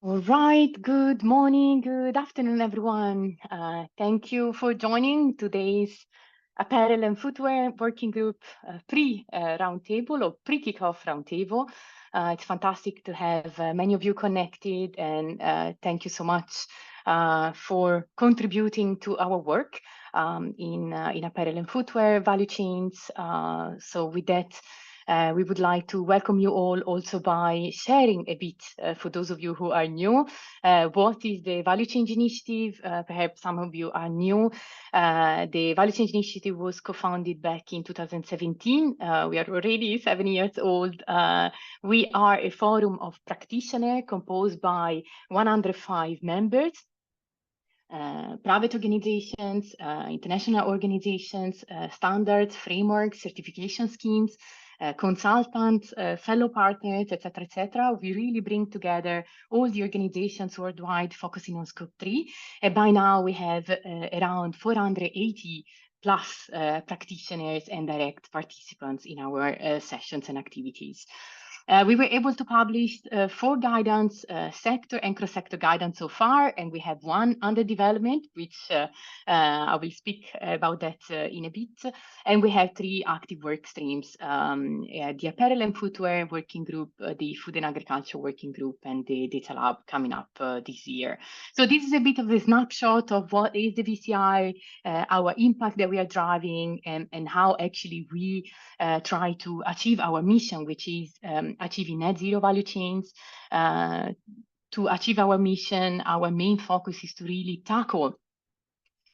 All right, good morning, good afternoon, everyone. Thank you for joining today's Apparel and Footwear Working Group pre-roundtable or pre-kickoff roundtable. It's fantastic to have many of you connected, and thank you so much for contributing to our work in apparel and footwear value chains. So with that, we would like to welcome you all also by sharing a bit, for those of you who are new, what is the Value Change Initiative? Perhaps some of you are new. The Value Change Initiative was co-founded back in 2017. We are already 7 years old. We are a forum of practitioners composed by 105 members. Private organizations, international organizations, standards, frameworks, certification schemes, consultants, fellow partners, etc., etc. We really bring together all the organizations worldwide focusing on Scope 3. And by now we have around 480 plus practitioners and direct participants in our sessions and activities. We were able to publish 4 guidance, sector and cross-sector guidance so far, and we have 1 under development, which I will speak about that in a bit. And we have 3 active work streams, the Apparel and Footwear Working Group, the Food and Agriculture Working Group, and the Data Lab coming up this year. So this is a bit of a snapshot of what is the VCI, our impact that we are driving, and how actually we try to achieve our mission, which is achieving net zero value chains. To achieve our mission, our main focus is to really tackle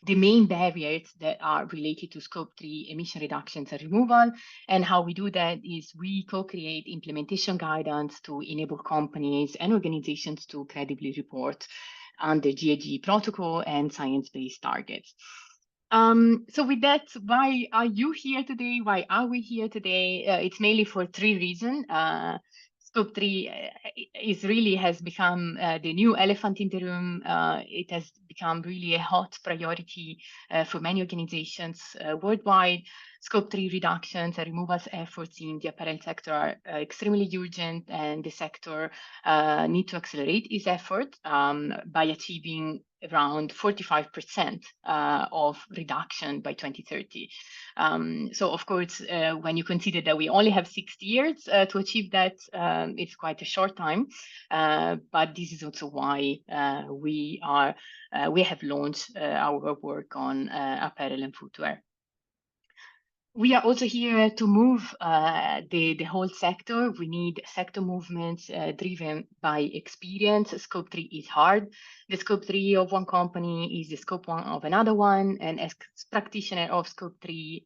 the main barriers that are related to Scope 3 emission reductions and removal. And how we do that is we co-create implementation guidance to enable companies and organizations to credibly report under GHG protocol and science-based targets. So with that, why are you here today? Why are we here today? It's mainly for 3 reasons. Scope 3 has become the new elephant in the room. It has become really a hot priority for many organizations worldwide. Scope 3 reductions and removals efforts in the apparel sector are extremely urgent, and the sector need to accelerate its effort by achieving around 45% of reduction by 2030. So of course, when you consider that we only have 60 years to achieve that, it's quite a short time. But this is also why we have launched our work on apparel and footwear. We are also here to move the whole sector. We need sector movements driven by experience. Scope 3 is hard. The Scope 3 of one company is the Scope 1 of another one. And as practitioner of Scope 3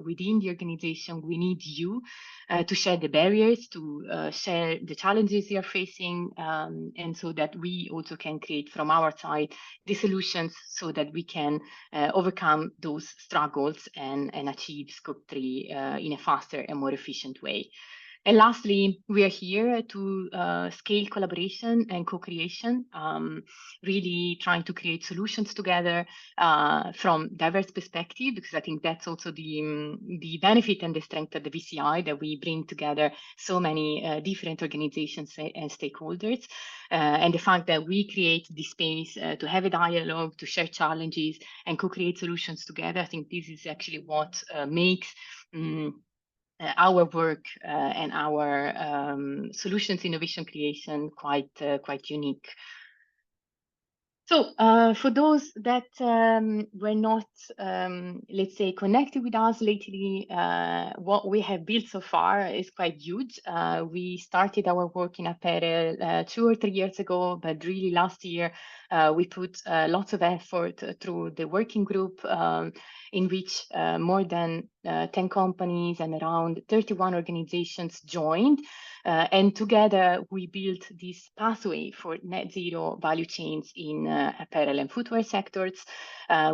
within the organization, we need you to share the barriers, to share the challenges you are facing, and so that we also can create from our side the solutions so that we can overcome those struggles and achieve Scope 3 in a faster and more efficient way. And lastly, we are here to scale collaboration and co-creation, really trying to create solutions together from diverse perspective, because I think that's also the benefit and the strength of the VCI, that we bring together so many different organizations and stakeholders. And the fact that we create this space to have a dialogue, to share challenges and co-create solutions together, I think this is actually what makes our work and our solutions innovation creation quite unique. So for those that were not, let's say, connected with us lately, what we have built so far is quite huge. We started our work in apparel 2 or 3 years ago, but really last year we put lots of effort through the working group in which more than 10 companies and around 31 organizations joined. And together we built this pathway for net zero value chains in apparel and footwear sectors.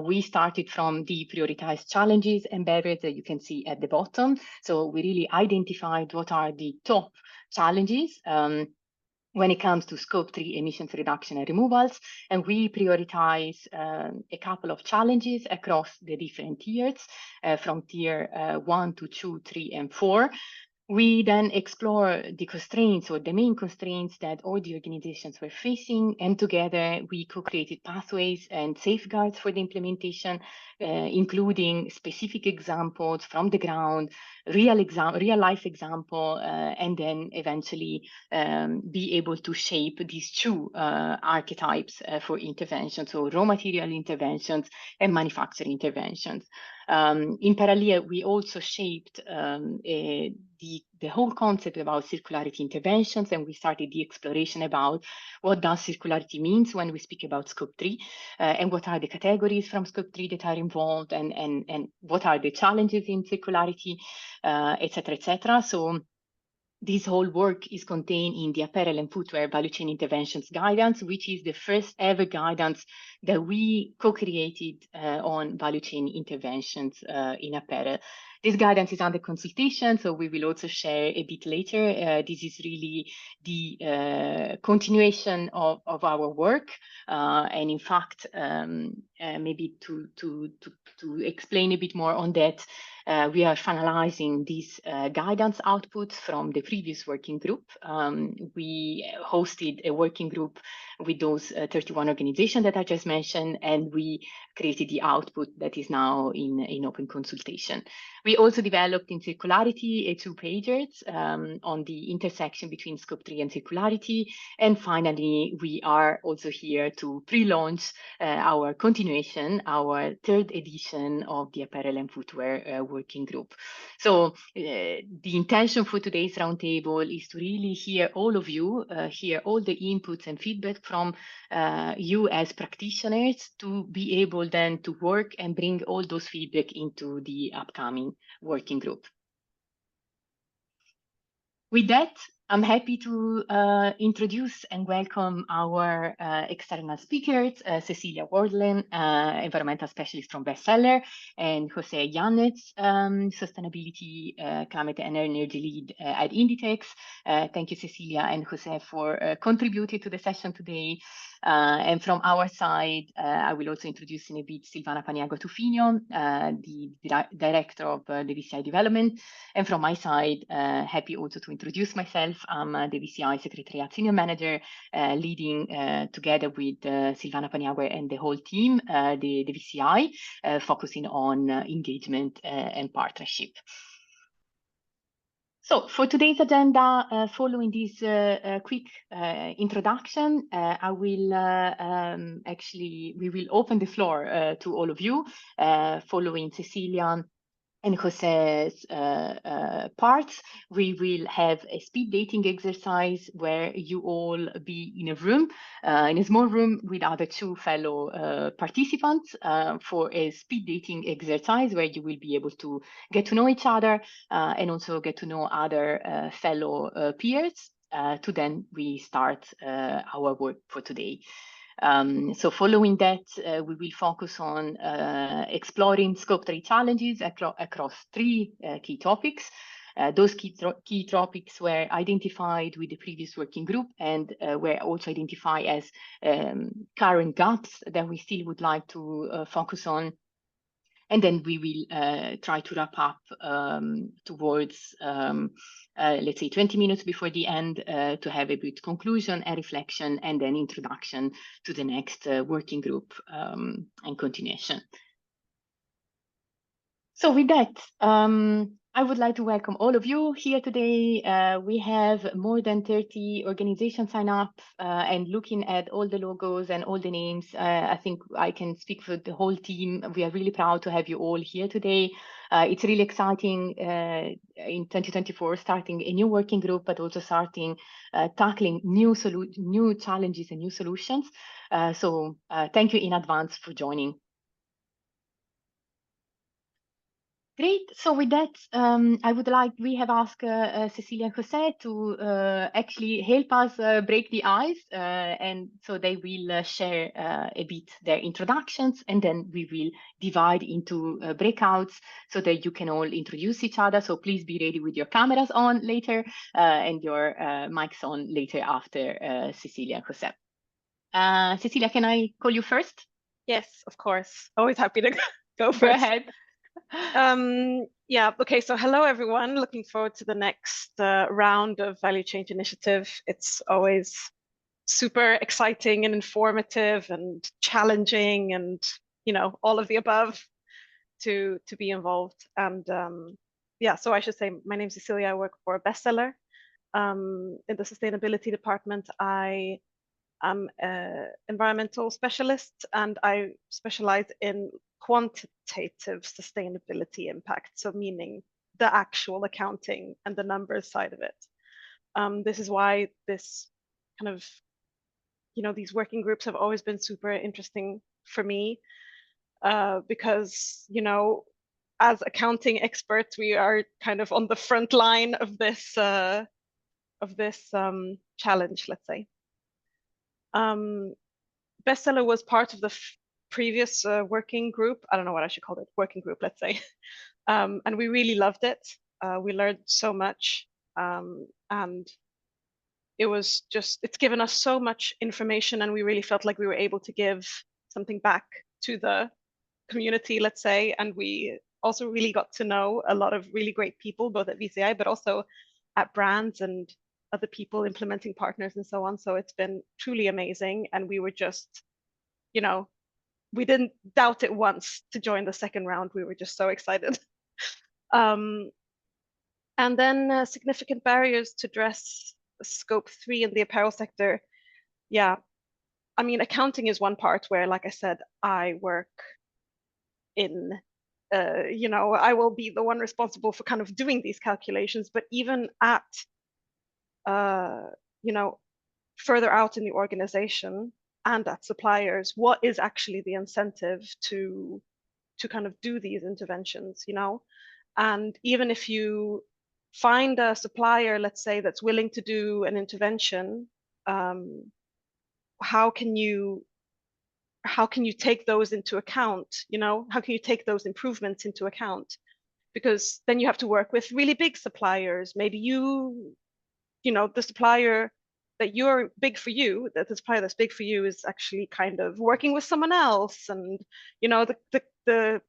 We started from the prioritized challenges and barriers that you can see at the bottom. So we really identified what are the top challenges when it comes to Scope 3 emissions reduction and removals, and we prioritize a couple of challenges across the different tiers, from tier 1 to 2, 3, and 4. We then explore the constraints or the main constraints that all the organizations were facing, and together we co-created pathways and safeguards for the implementation, including specific examples from the ground, real life example, and then eventually be able to shape these two archetypes for interventions, so raw material interventions and manufacturing interventions. In parallel, we also shaped the whole concept about circularity interventions, and we started the exploration about what does circularity means when we speak about scope 3, and what are the categories from scope 3 that are involved, and what are the challenges in circularity, etc., etc. So this whole work is contained in the Apparel and Footwear Value Chain Interventions Guidance, which is the first ever guidance that we co-created on value chain interventions in apparel. This guidance is under consultation, so we will also share a bit later. This is really the continuation of our work, and in fact, maybe to explain a bit more on that, we are finalizing this guidance output from the previous working group. We hosted a working group with those 31 organizations that I just mentioned, and we created the output that is now in open consultation. We also developed in circularity a 2-pagers on the intersection between scope 3 and circularity. And finally, we are also here to pre-launch our continuation, our 3rd edition of the Apparel and Footwear working group. So the intention for today's roundtable is to really hear all of you, hear all the inputs and feedback from you as practitioners, to be able then to work and bring all those feedback into the upcoming working group. With that, I'm happy to introduce and welcome our external speakers, Cecilia Wardlin, environmental specialist from Bestseller, and Jose Yanez, sustainability, climate and energy lead at Inditex. Thank you, Cecilia and Jose, for contributing to the session today. And from our side, I will also introduce in a bit Silvana Paniagua Tufino, the director of the VCI development. And from my side, happy also to introduce myself. I'm the VCI Secretariat Senior Manager, leading together with Silvana Paniagua and the whole team, the VCI, focusing on engagement and partnership. So for today's agenda, following this quick introduction, I will we will open the floor to all of you, following Cecilia and Jose's parts. We will have a speed dating exercise where you all be in a room, in a small room with other 2 fellow participants for a speed dating exercise where you will be able to get to know each other and also get to know other fellow peers. To then we start our work for today. So following that, we will focus on exploring scope 3 challenges across 3 key topics. Those key topics were identified with the previous working group and were also identified as current gaps that we still would like to focus on. And then we will try to wrap up towards, let's say, 20 minutes before the end to have a bit conclusion and reflection, and then introduction to the next working group and continuation. So with that, I would like to welcome all of you here today. We have more than 30 organizations sign up, and looking at all the logos and all the names, I think I can speak for the whole team. We are really proud to have you all here today. It's really exciting in 2024, starting a new working group, but also starting tackling new challenges and new solutions. So thank you in advance for joining. Great. So with that, we have asked Cecilia and Jose to actually help us break the ice, and so they will share a bit their introductions, and then we will divide into breakouts so that you can all introduce each other. So please be ready with your cameras on later and your mics on later after Cecilia and Jose. Cecilia, can I call you first? Yes, of course. Always happy to go first. Go ahead. Yeah, okay, so hello everyone. Looking forward to the next round of Value Change Initiative. It's always super exciting and informative and challenging and, you know, all of the above to be involved. And yeah, so I should say my name's Cecilia. I work for a bestseller in the sustainability department. I am an environmental specialist and I specialize in quantitative sustainability impact. So meaning the actual accounting and the numbers side of it. This is why this kind of, you know, these working groups have always been super interesting for me because, you know, as accounting experts, we are kind of on the front line of this challenge, let's say. Bestseller was part of the previous working group. I don't know what I should call it, working group, let's say. And we really loved it. We learned so much. And it was just, it's given us so much information and we really felt like we were able to give something back to the community, let's say. And we also really got to know a lot of really great people, both at VCI, but also at brands and other people, implementing partners and so on. So it's been truly amazing. And we were just, you know, we didn't doubt it once to join the second round. We were just so excited. And then significant barriers to address scope 3 in the apparel sector. Yeah, I mean, accounting is one part where, like I said, I work in, you know, I will be the one responsible for kind of doing these calculations, but even at, you know, further out in the organization and at suppliers, what is actually the incentive to kind of do these interventions, you know? And even if you find a supplier, let's say, that's willing to do an intervention, how can you take those into account? You know, how can you take those improvements into account? Because then you have to work with really big suppliers. Maybe you know, the supplier that you're big for you, that the supplier that's big for you is actually kind of working with someone else, and you know, the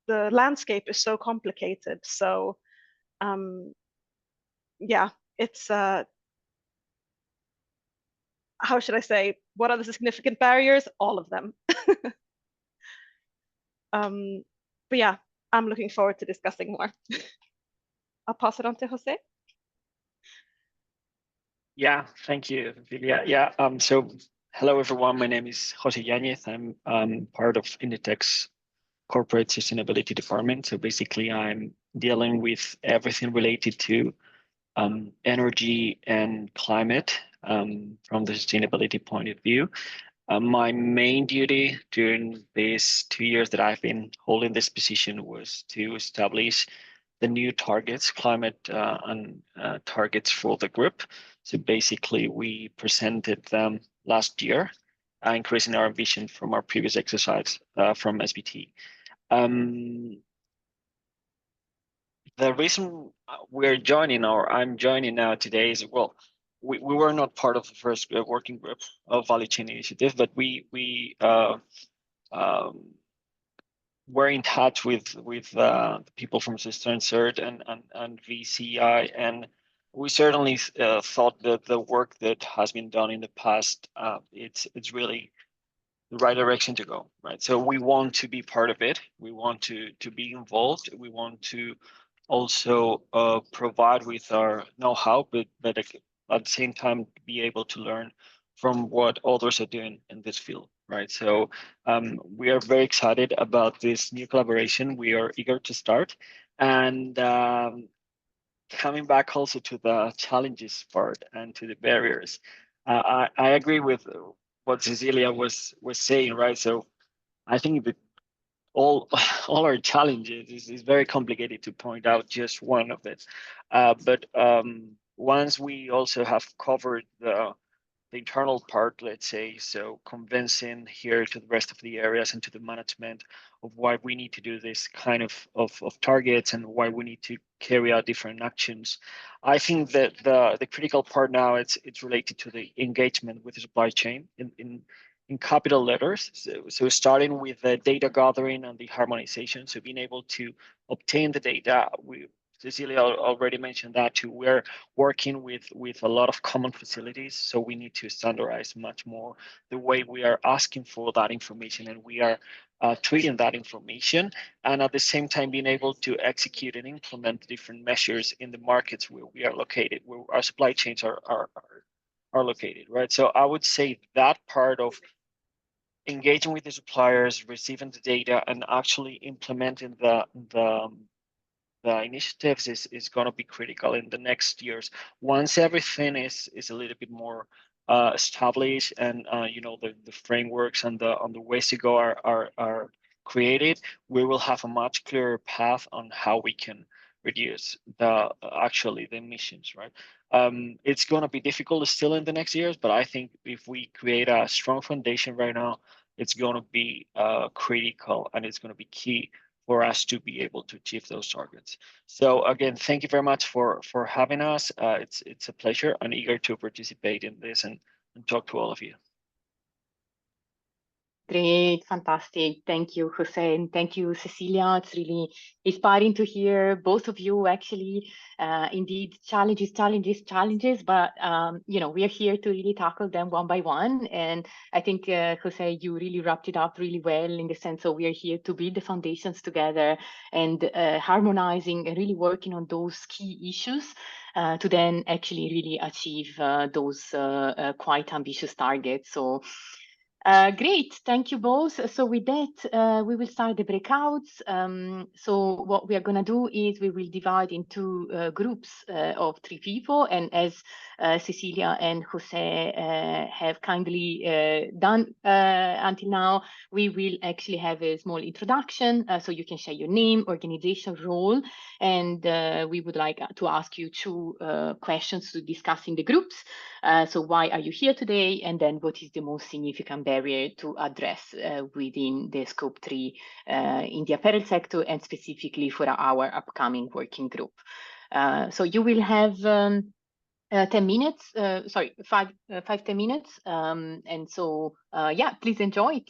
landscape is so complicated. So yeah, it's how should I say, what are the significant barriers? All of them. But yeah, I'm looking forward to discussing more. I'll pass it on to Jose. Yeah, thank you, Vilia. Yeah, so hello everyone. My name is Jose Yanez. I'm part of Inditech's corporate sustainability department. So basically, I'm dealing with everything related to energy and climate from the sustainability point of view. My main duty during these 2 years that I've been holding this position was to establish the new targets, climate and targets for the group. So basically, we presented them last year, increasing our ambition from our previous exercise from SBT. The reason we're joining, or I'm joining now today, is, well, we were not part of the first working group of Value Chain Initiative, but we were in touch with the people from Sister and CERT and VCI, and we certainly thought that the work that has been done in the past, it's really the right direction to go, right? So we want to be part of it. We want to be involved. We want to also provide with our know-how, but at the same time be able to learn from what others are doing in this field, right? So we are very excited about this new collaboration. We are eager to start. And coming back also to the challenges part and to the barriers, I agree with what Cecilia was saying, right? So I think that all our challenges is very complicated to point out just one of it. But once we also have covered the internal part, let's say, so convincing here to the rest of the areas and to the management of why we need to do this kind of targets and why we need to carry out different actions. I think that the critical part now, it's related to the engagement with the supply chain in capital letters. So starting with the data gathering and the harmonization, so being able to obtain the data. Cecilia already mentioned that too. We're working with a lot of common facilities, so we need to standardize much more the way we are asking for that information, and we are treating that information, and at the same time being able to execute and implement different measures in the markets where we are located, where our supply chains are located, right? So I would say that part of engaging with the suppliers, receiving the data, and actually implementing the initiatives is going to be critical in the next years. Once everything is a little bit more established, and the frameworks and the ways to go are created, we will have a much clearer path on how we can reduce the emissions, right? It's going to be difficult still in the next years, but I think if we create a strong foundation right now, it's going to be critical, and it's going to be key for us to be able to achieve those targets. So again, thank you very much for having us. It's a pleasure. I'm eager to participate in this and talk to all of you. Great, fantastic. Thank you, Jose, and thank you, Cecilia. It's really inspiring to hear both of you actually. Indeed, challenges, but we are here to really tackle them one by one. And I think, Jose, you really wrapped it up really well in the sense of we are here to build the foundations together and harmonizing and really working on those key issues to then actually really achieve those quite ambitious targets. So great, thank you both. So with that, we will start the breakouts. So what we are going to do is we will divide into groups of 3 people. And as Cecilia and Jose have kindly done until now, we will actually have a small introduction. So you can share your name, organization, role, and we would like to ask you 2 questions to discuss in the groups. So why are you here today? And then what is the most significant barrier to address within the scope 3 in the apparel sector, and specifically for our upcoming working group? So you will have 10 minutes, 5-10 minutes. And so, yeah, please enjoy it.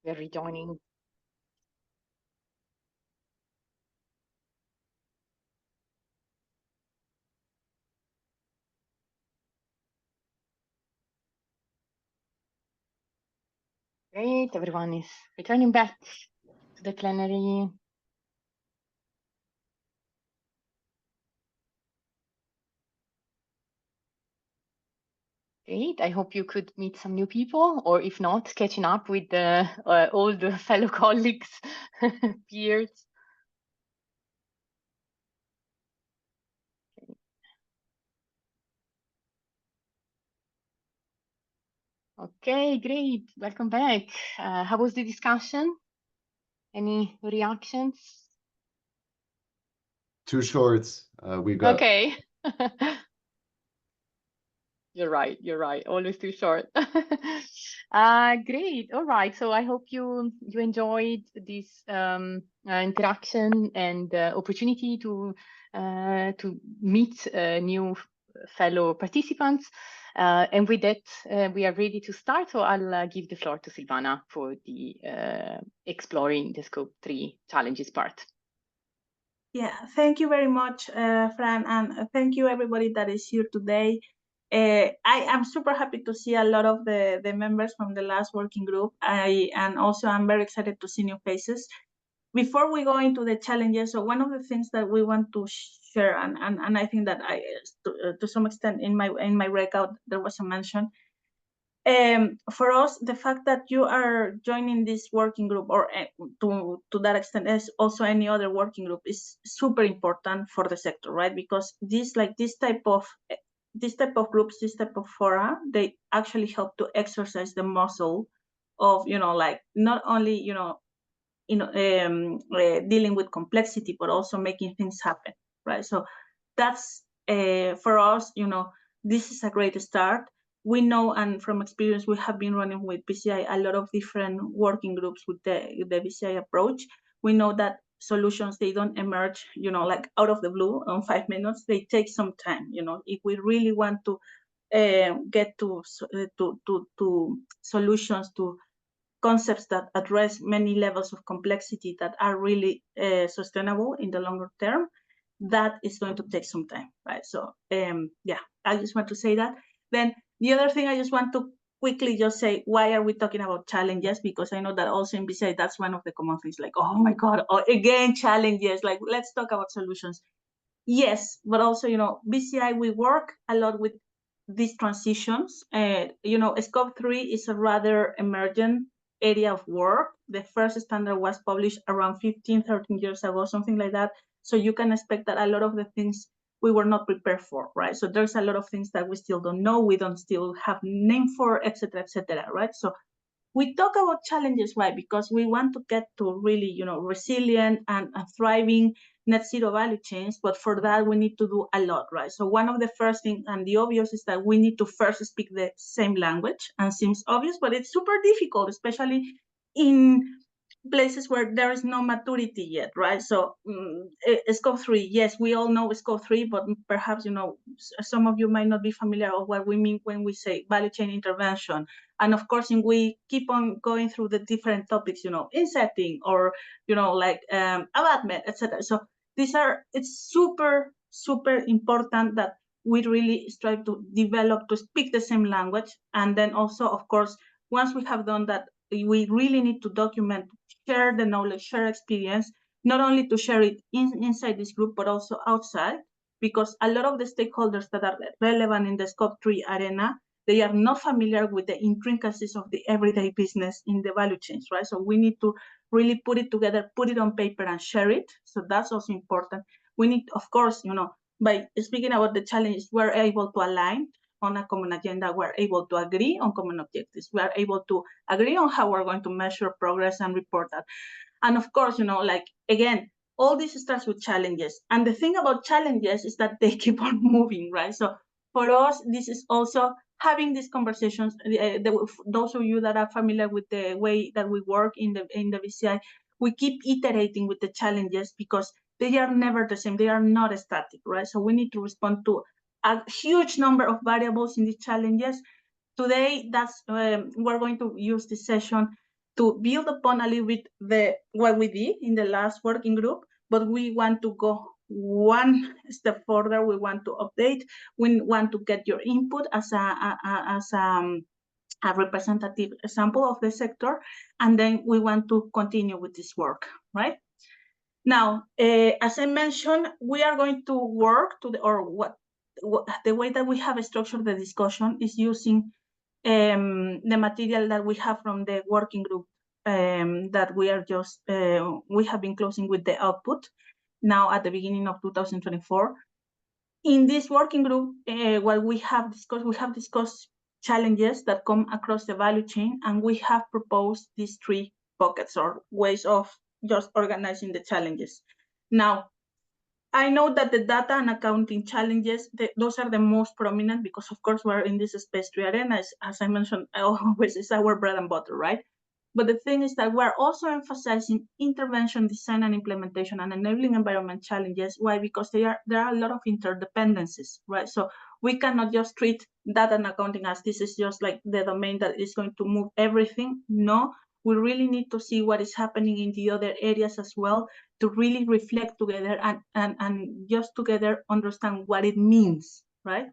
We're rejoining. Great, everyone is returning back to the plenary. Great. I hope you could meet some new people, or if not, catching up with all the fellow colleagues, peers. Okay, great. Welcome back. How was the discussion? Any reactions? Too short. We got. Okay. You're right. Always too short. Great. All right. So I hope you enjoyed this interaction and opportunity to meet new fellow participants. And with that, we are ready to start. So I'll give the floor to Silvana for the exploring the Scope 3 challenges part. Yeah, thank you very much, Fran, and thank you everybody that is here today. I am super happy to see a lot of the members from the last working group. And also I'm very excited to see new faces. Before we go into the challenges, so one of the things that we want to share, and I think that to some extent in my breakout there was a mention. For us, the fact that you are joining this working group, or to that extent, as also any other working group, is super important for the sector, right? Because this type of groups, this type of fora, they actually help to exercise the muscle of, like not only dealing with complexity, but also making things happen, right? So that's for us, this is a great start. We know, and from experience, we have been running with VCI a lot of different working groups with the VCI approach. We know that solutions, they don't emerge, like out of the blue on 5 minutes. They take some time. If we really want to get to solutions, to concepts that address many levels of complexity that are really sustainable in the longer term, that is going to take some time, right? So yeah, I just want to say that. Then the other thing I just want to quickly just say, why are we talking about challenges? Because I know that also in VCI, that's one of the common things, like, oh my God, again, challenges, like, let's talk about solutions. Yes, but also, VCI, we work a lot with these transitions. Scope 3 is a rather emergent area of work. The first standard was published around 13 years ago, something like that. So you can expect that a lot of the things we were not prepared for, right? So there's a lot of things that we still don't know, we don't still have name for, etc., right? So we talk about challenges, right? Because we want to get to really, resilient and thriving net zero value chains, but for that we need to do a lot, right? So one of the first things, and the obvious, is that we need to first speak the same language, and seems obvious, but it's super difficult, especially in places where there is no maturity yet, right? So Scope 3, yes, we all know Scope 3, but perhaps, some of you might not be familiar with what we mean when we say value chain intervention. And of course, we keep on going through the different topics, insetting, or, abatement, etc. So it's super, super important that we really strive to develop, to speak the same language. And then also, of course, once we have done that, we really need to document, share the knowledge, share experience, not only to share it inside this group, but also outside, because a lot of the stakeholders that are relevant in the Scope 3 arena, they are not familiar with the intricacies of the everyday business in the value chains, right? So we need to really put it together, put it on paper and share it. So that's also important. We need, of course, by speaking about the challenges, we're able to align on a common agenda, we're able to agree on common objectives, we are able to agree on how we're going to measure progress and report that. And of course, again, all this starts with challenges. And the thing about challenges is that they keep on moving, right? So for us, this is also having these conversations. Those of you that are familiar with the way that we work in the VCI, we keep iterating with the challenges because they are never the same. They are not static, right? So we need to respond to a huge number of variables in the challenges. Today, that's we're going to use this session to build upon a little bit what we did in the last working group, but we want to go one step further. We want to update. We want to get your input as a representative sample of the sector, and then we want to continue with this work, right? Now, as I mentioned, we are going to work the way that we have structured the discussion is using the material that we have from the working group that we have been closing with the output now at the beginning of 2024. In this working group, what we have discussed challenges that come across the value chain, and we have proposed these 3 buckets or ways of just organizing the challenges. Now, I know that the data and accounting challenges, those are the most prominent because, of course, we're in this Space 3 arena. As I mentioned, always is our bread and butter, right? But the thing is that we're also emphasizing intervention, design, and implementation and enabling environment challenges. Why? Because there are a lot of interdependencies, right? So we cannot just treat data and accounting as this is just like the domain that is going to move everything. No, we really need to see what is happening in the other areas as well, to really reflect together and just together understand what it means, right?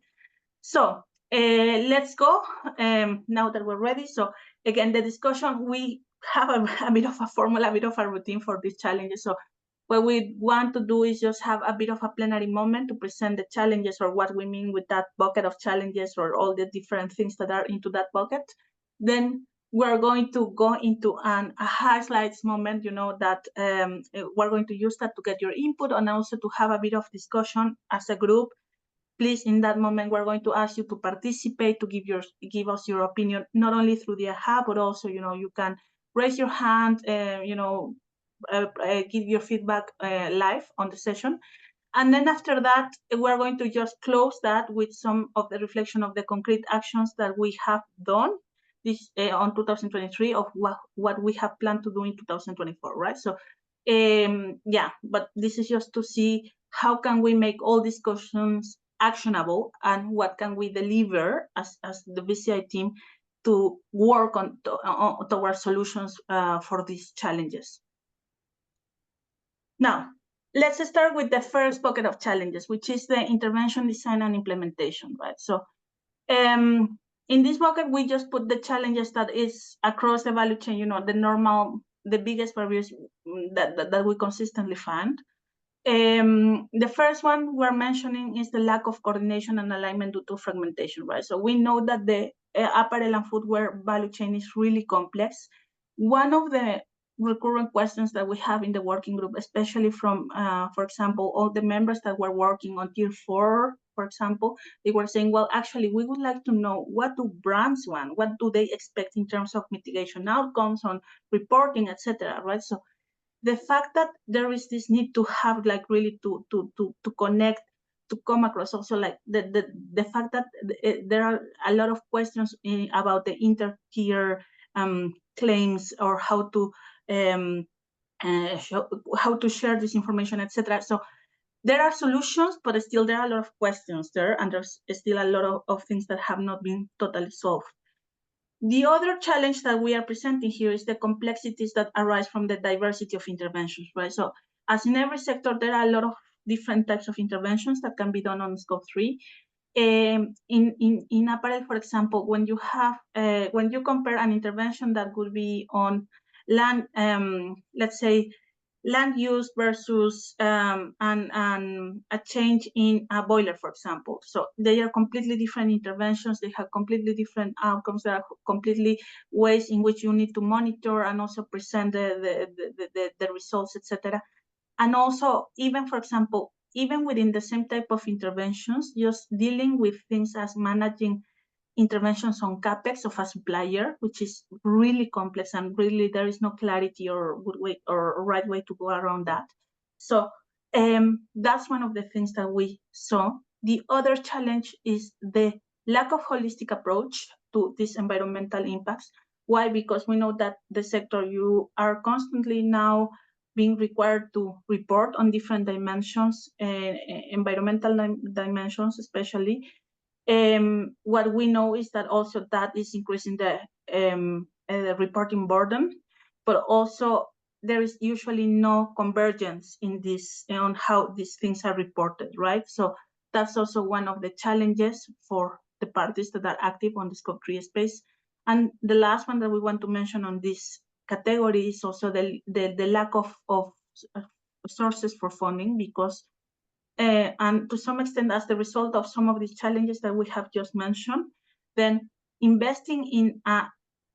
So let's go now that we're ready. So again, the discussion, we have a bit of a formula, a bit of a routine for these challenges. So what we want to do is just have a bit of a plenary moment to present the challenges or what we mean with that bucket of challenges or all the different things that are into that bucket. Then we're going to go into a highlights moment, you know, that we're going to use that to get your input and also to have a bit of discussion as a group. Please, in that moment, we're going to ask you to participate, to give us your opinion, not only through the AHA, but also, you know, you can raise your hand, you know, give your feedback live on the session. And then after that, we're going to just close that with some of the reflection of the concrete actions that we have done this on 2023 of what we have planned to do in 2024, right? So, yeah, but this is just to see how can we make all discussions actionable and what can we deliver as the VCI team to work on towards solutions for these challenges. Now, let's start with the first bucket of challenges, which is the intervention, design, and implementation, right? So in this bucket, we just put the challenges that is across the value chain, you know, the biggest barriers that we consistently find. The first one we're mentioning is the lack of coordination and alignment due to fragmentation, right? So we know that the apparel and footwear value chain is really complex. One of the recurrent questions that we have in the working group, especially from, for example, all the members that were working on tier 4, for example, they were saying, well, actually, we would like to know what do brands want? What do they expect in terms of mitigation outcomes on reporting, etc., right? So the fact that there is this need to have like really to connect, to come across also like the fact that there are a lot of questions about the inter-tier claims or how to share this information, etc. So there are solutions, but still there are a lot of questions there, and there's still a lot of things that have not been totally solved. The other challenge that we are presenting here is the complexities that arise from the diversity of interventions, right? So as in every sector, there are a lot of different types of interventions that can be done on scope 3. In apparel, for example, when you compare an intervention that would be on land, let's say land use versus and a change in a boiler, for example. So they are completely different interventions. They have completely different outcomes. There are completely ways in which you need to monitor and also present the results, etc. And also, even, for example, even within the same type of interventions, just dealing with things as managing interventions on CapEx of a supplier, which is really complex and really there is no clarity or good way or right way to go around that. So that's one of the things that we saw. The other challenge is the lack of holistic approach to these environmental impacts. Why? Because we know that the sector, you are constantly now being required to report on different dimensions, environmental dimensions especially. What we know is that also that is increasing the reporting burden, but also there is usually no convergence in this on how these things are reported, right? So that's also one of the challenges for the parties that are active on the scope 3 space. And the last one that we want to mention on this category is also the lack of sources for funding, because and to some extent, as the result of some of these challenges that we have just mentioned, then investing in a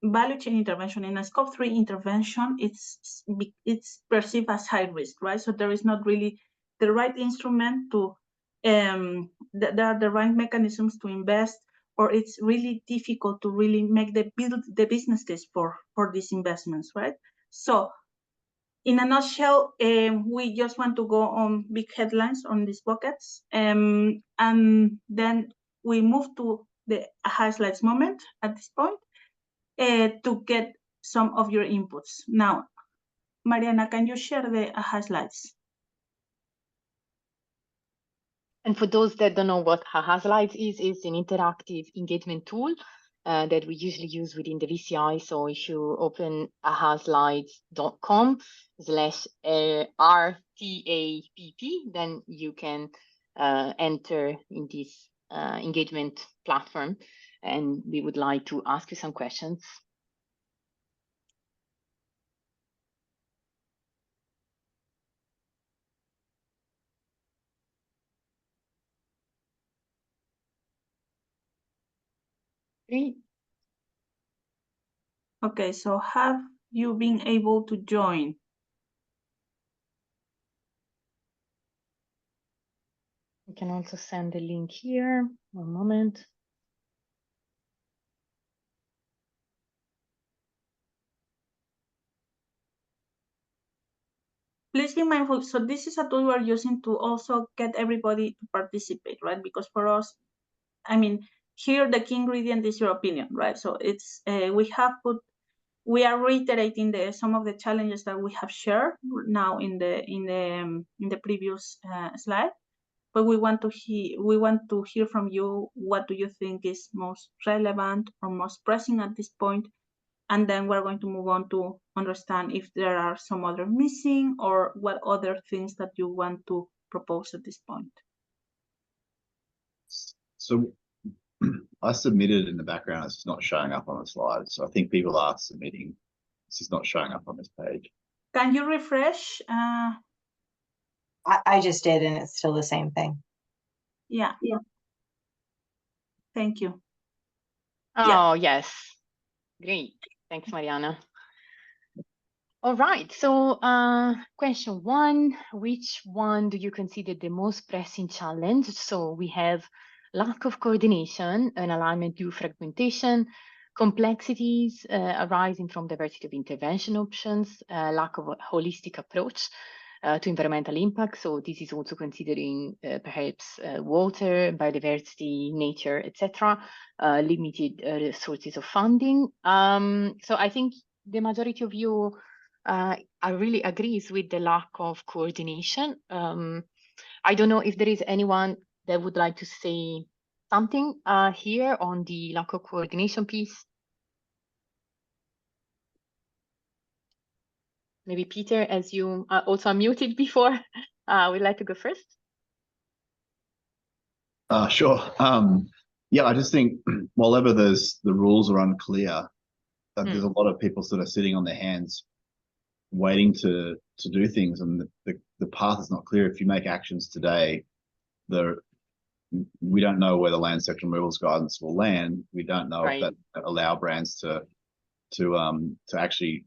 value chain intervention, in a scope 3 intervention, it's perceived as high risk, right? So there is not really the right instrument to, there are the right mechanisms to invest, or it's really difficult to really make the business case for these investments, right? So in a nutshell, we just want to go on big headlines on these buckets, and then we move to the highlights moment at this point to get some of your inputs. Now, Mariana, can you share the highlights? And for those that don't know what Haha Slides is, it's an interactive engagement tool that we usually use within the VCI. So if you open ahaslides.com/RTAPP, then you can enter in this engagement platform. And we would like to ask you some questions. Great. Okay, so have you been able to join? You can also send the link here. One moment. Please be mindful. So this is a tool we're using to also get everybody to participate, right? Because for us, I mean, here the key ingredient is your opinion, right? So it's we are reiterating some of the challenges that we have shared now in the previous slide, but we want to hear from you. What do you think is most relevant or most pressing at this point? And then we're going to move on to understand if there are some other missing or what other things that you want to propose at this point. So I submitted in the background, it's just not showing up on the slide. So I think people are submitting. It's just not showing up on this page. Can you refresh? I just did, and it's still the same thing. Yeah. Thank you. Oh, yes. Great. Thanks, Mariana. All right. So question 1, which one do you consider the most pressing challenge? So we have lack of coordination and alignment due fragmentation, complexities arising from diversity of intervention options, lack of a holistic approach to environmental impact. So this is also considering perhaps water, biodiversity, nature, etc., limited sources of funding. So I think the majority of you I really agrees with the lack of coordination. I don't know if there is anyone that would like to say something here on the lack of coordination piece. Maybe Peter, as you also unmuted before, would like to go first? Sure. Yeah, I just think whenever the rules are unclear, there's a lot of people sort of sitting on their hands waiting to do things, and the path is not clear. If you make actions today, we don't know where the land section removals guidance will land. We don't know if that allow brands to actually,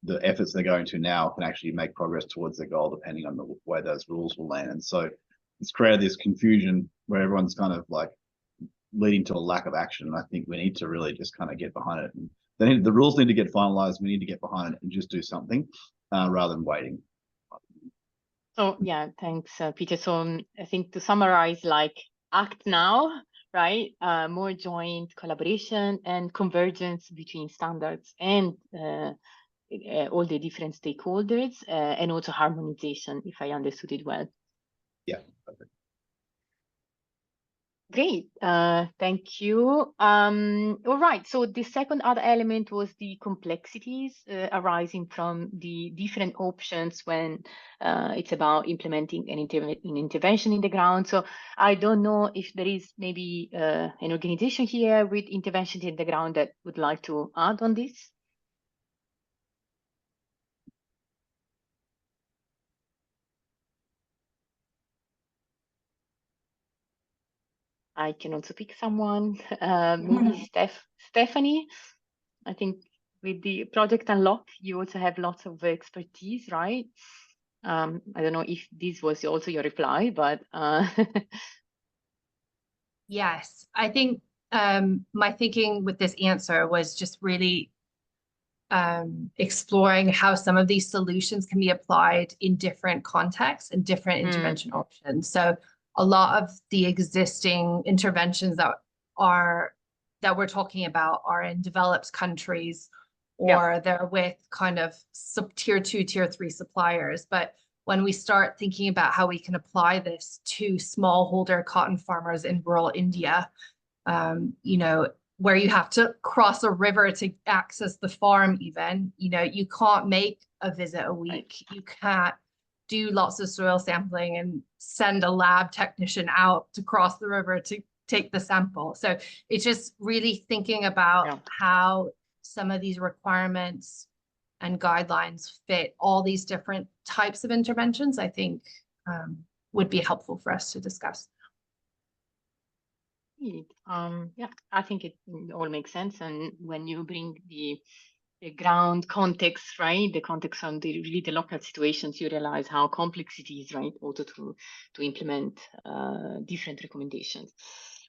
the efforts they're going to now can actually make progress towards their goal, depending on the way those rules will land. And so it's created this confusion where everyone's kind of like leading to a lack of action. And I think we need to really just kind of get behind it. And the rules need to get finalized. We need to get behind it and just do something rather than waiting. So yeah, thanks, Peter. So I think to summarize, like act now, right? More joint collaboration and convergence between standards and all the different stakeholders, and also harmonization, if I understood it well. Yeah, perfect. Great, thank you. All right, so the second other element was the complexities arising from the different options when it's about implementing an intervention in the ground. So I don't know if there is maybe an organization here with interventions in the ground that would like to add on this. I can also pick someone, maybe Stephanie. I think with the Project Unlock, you also have lots of expertise, right? I don't know if this was also your reply, but yes, I think my thinking with this answer was just really exploring how some of these solutions can be applied in different contexts and different intervention options. So a lot of the existing interventions that we're talking about are in developed countries, or they're with kind of tier 2, tier 3 suppliers. But when we start thinking about how we can apply this to smallholder cotton farmers in rural India, you know, where you have to cross a river to access the farm even, you know, you can't make a visit a week. You can't do lots of soil sampling and send a lab technician out to cross the river to take the sample. So it's just really thinking about how some of these requirements and guidelines fit all these different types of interventions, I think would be helpful for us to discuss. Yeah, I think it all makes sense. And when you bring the ground context, right, the context on the really the local situations, you realize how complex it is, right, also to implement different recommendations.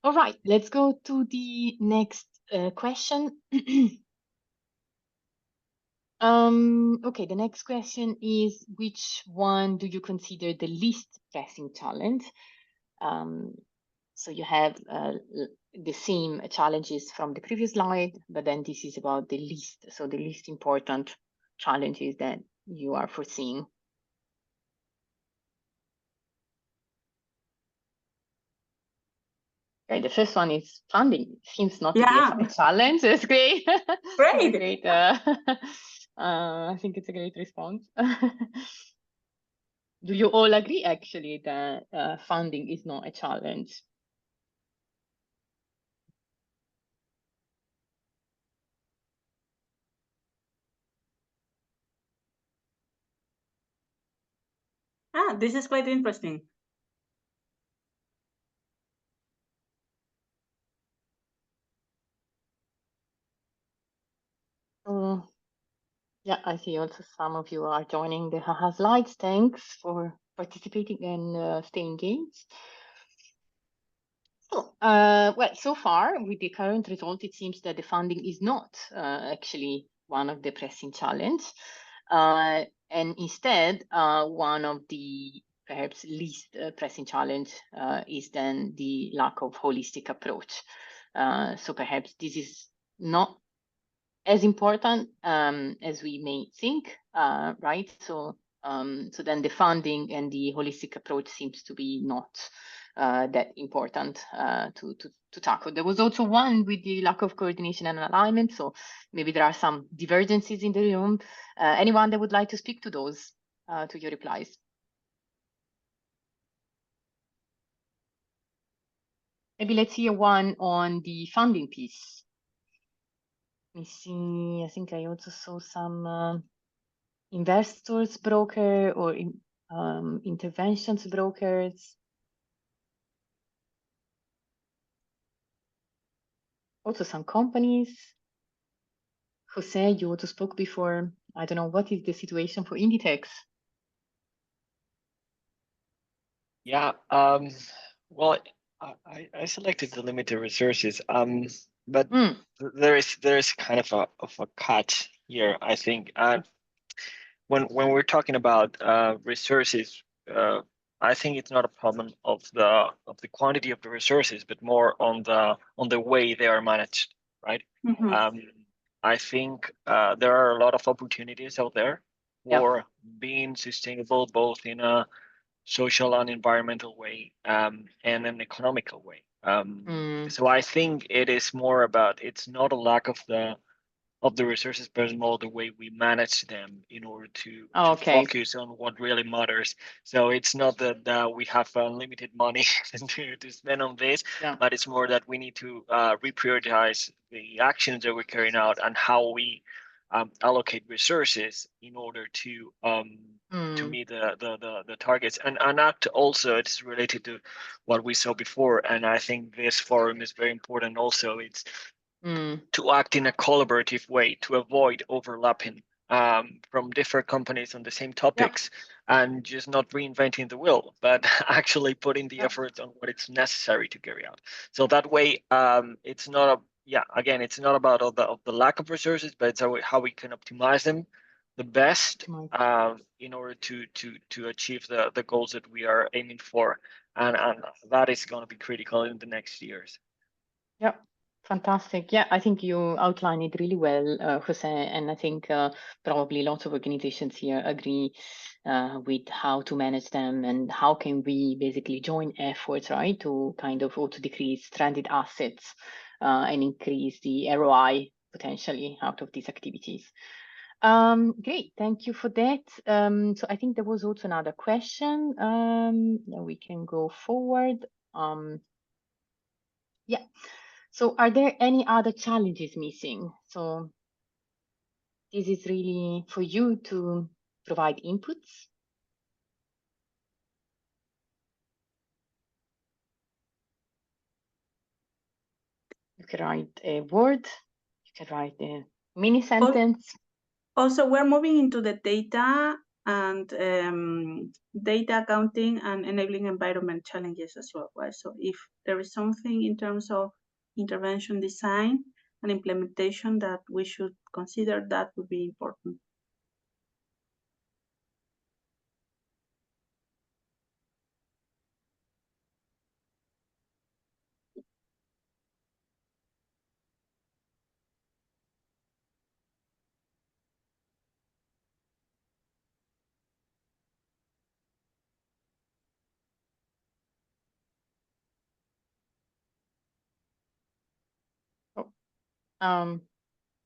All right, let's go to the next question. Okay, the next question is, which one do you consider the least pressing challenge? So you have the same challenges from the previous slide, but then this is about the least, so the least important challenges that you are foreseeing. Okay, the first one is funding. Seems not to be a challenge. It's great. Great. Great. I think it's a great response. Do you all agree, actually, that funding is not a challenge? This is quite interesting. Yeah, I see also some of you are joining the haha slides. Thanks for participating and staying engaged. So, well, so far with the current result, it seems that the funding is not actually one of the pressing challenge, and instead, one of the perhaps least pressing challenge is then the lack of holistic approach. So perhaps this is not as important as we may think, right? So, so then the funding and the holistic approach seems to be not that important to tackle. There was also one with the lack of coordination and alignment. So maybe there are some divergences in the room. Anyone that would like to speak to those, to your replies? Maybe let's hear one on the funding piece. Let me see, I think I also saw some investors broker or interventions brokers. Also some companies. Jose, you also spoke before. I don't know, what is the situation for Inditex? Yeah, well, I selected the limited resources, but there is kind of a catch here, I think. When we're talking about resources, I think it's not a problem of the quantity of the resources, but more on the way they are managed, right? I think there are a lot of opportunities out there for being sustainable, both in a social and environmental way, and an economical way. So I think it is more about, it's not a lack of the resources, but more the way we manage them in order to focus on what really matters. So it's not that we have unlimited money to spend on this, but it's more that we need to reprioritize the actions that we're carrying out and how we allocate resources in order to meet the targets. And that also, it's related to what we saw before. And I think this forum is very important also. It's to act in a collaborative way to avoid overlapping from different companies on the same topics, and just not reinventing the wheel, but actually putting the effort on what it's necessary to carry out. So that way, it's not again, it's not about all the lack of resources, but it's how we can optimize them the best in order to achieve the goals that we are aiming for, and that is going to be critical in the next years. Yeah. Fantastic. Yeah, I think you outlined it really well, Jose, and I think probably lots of organizations here agree with how to manage them and how can we basically join efforts, right, to kind of also decrease stranded assets and increase the ROI potentially out of these activities. Great, thank you for that. So I think there was also another question. Yeah, we can go forward. Yeah. So are there any other challenges missing? So this is really for you to provide inputs. You can write a word, you can write a mini sentence. Also, we're moving into the data and data accounting and enabling environment challenges as well, right? So if there is something in terms of intervention design and implementation that we should consider, that would be important.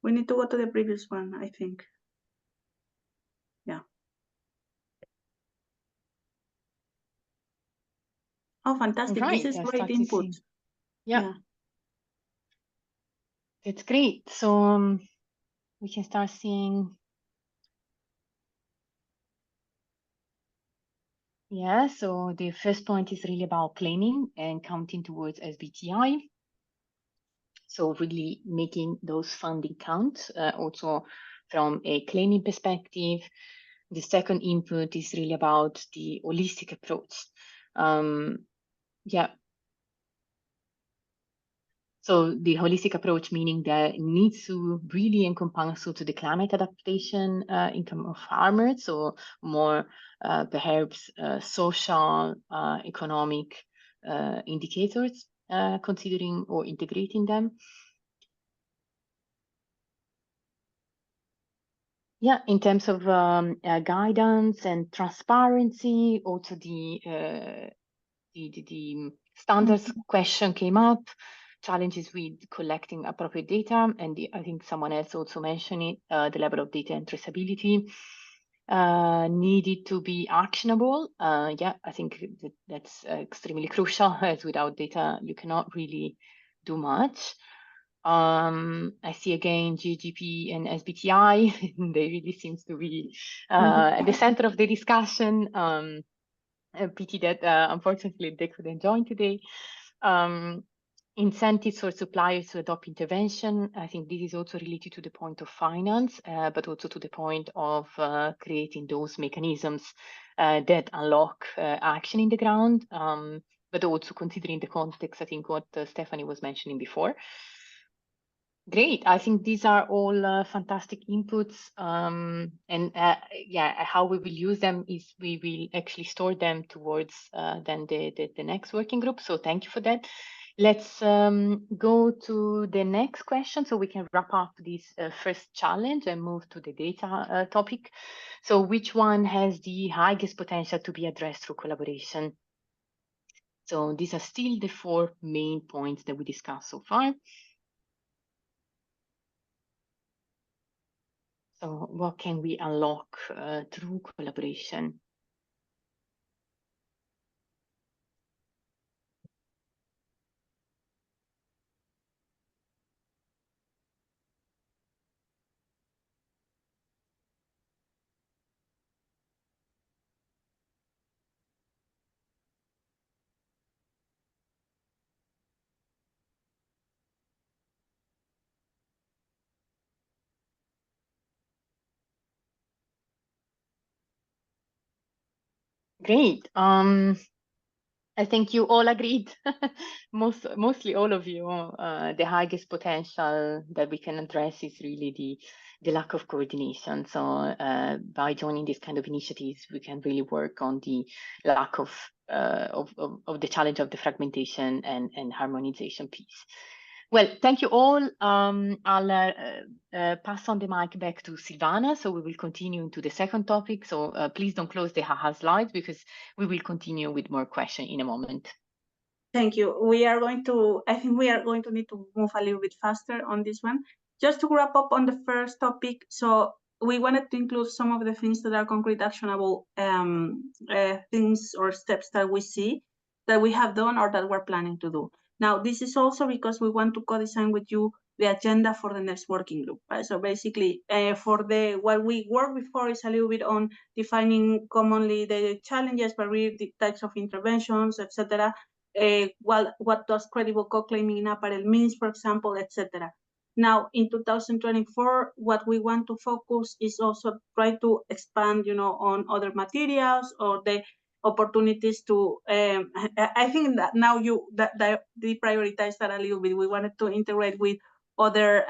We need to go to the previous one, I think. Yeah. Oh, fantastic. Right, This is I great start to input. see. Yeah. That's great. So we can start seeing. Yeah, so the first point is really about planning and counting towards SBTI. So really making those funding count, also from a claiming perspective. The second input is really about the holistic approach. Yeah. So the holistic approach, meaning that it needs to really encompass also the climate adaptation income of farmers, so more perhaps social, economic indicators, considering or integrating them. Yeah, in terms of guidance and transparency, also the standards question came up, challenges with collecting appropriate data, and I think someone else also mentioned it, the level of data and traceability needed to be actionable. Yeah, I think that's extremely crucial, as without data, you cannot really do much. I see again GGP and SBTI, they really seems to be at the center of the discussion. A pity that unfortunately they couldn't join today. Incentives for suppliers to adopt intervention. I think this is also related to the point of finance, but also to the point of creating those mechanisms that unlock action in the ground, but also considering the context, I think what Stephanie was mentioning before. Great. I think these are all fantastic inputs. And yeah, how we will use them is we will actually store them towards then the next working group. So thank you for that. Let's go to the next question so we can wrap up this first challenge and move to the data topic. So which one has the highest potential to be addressed through collaboration? So these are still the 4 main points that we discussed so far. So what can we unlock through collaboration? Great. I think you all agreed, mostly all of you, the highest potential that we can address is really the lack of coordination. So by joining this kind of initiatives, we can really work on the lack of the challenge of the fragmentation and harmonization piece. Well, thank you all. I'll pass on the mic back to Silvana, so we will continue into the second topic. So please don't close the haha slides because we will continue with more questions in a moment. Thank you. I think we are going to need to move a little bit faster on this one. Just to wrap up on the first topic, so we wanted to include some of the things that are concrete, actionable things or steps that we see that we have done or that we're planning to do. Now, this is also because we want to co-design with you the agenda for the next working group, right? So basically, what we worked before is a little bit on defining commonly the challenges, barriers, the types of interventions, etc. What does credible co-claiming in apparel means, for example, etc. Now, in 2024, what we want to focus is also try to expand, on other materials or the opportunities to. I think that now that deprioritize that a little bit. We wanted to integrate with other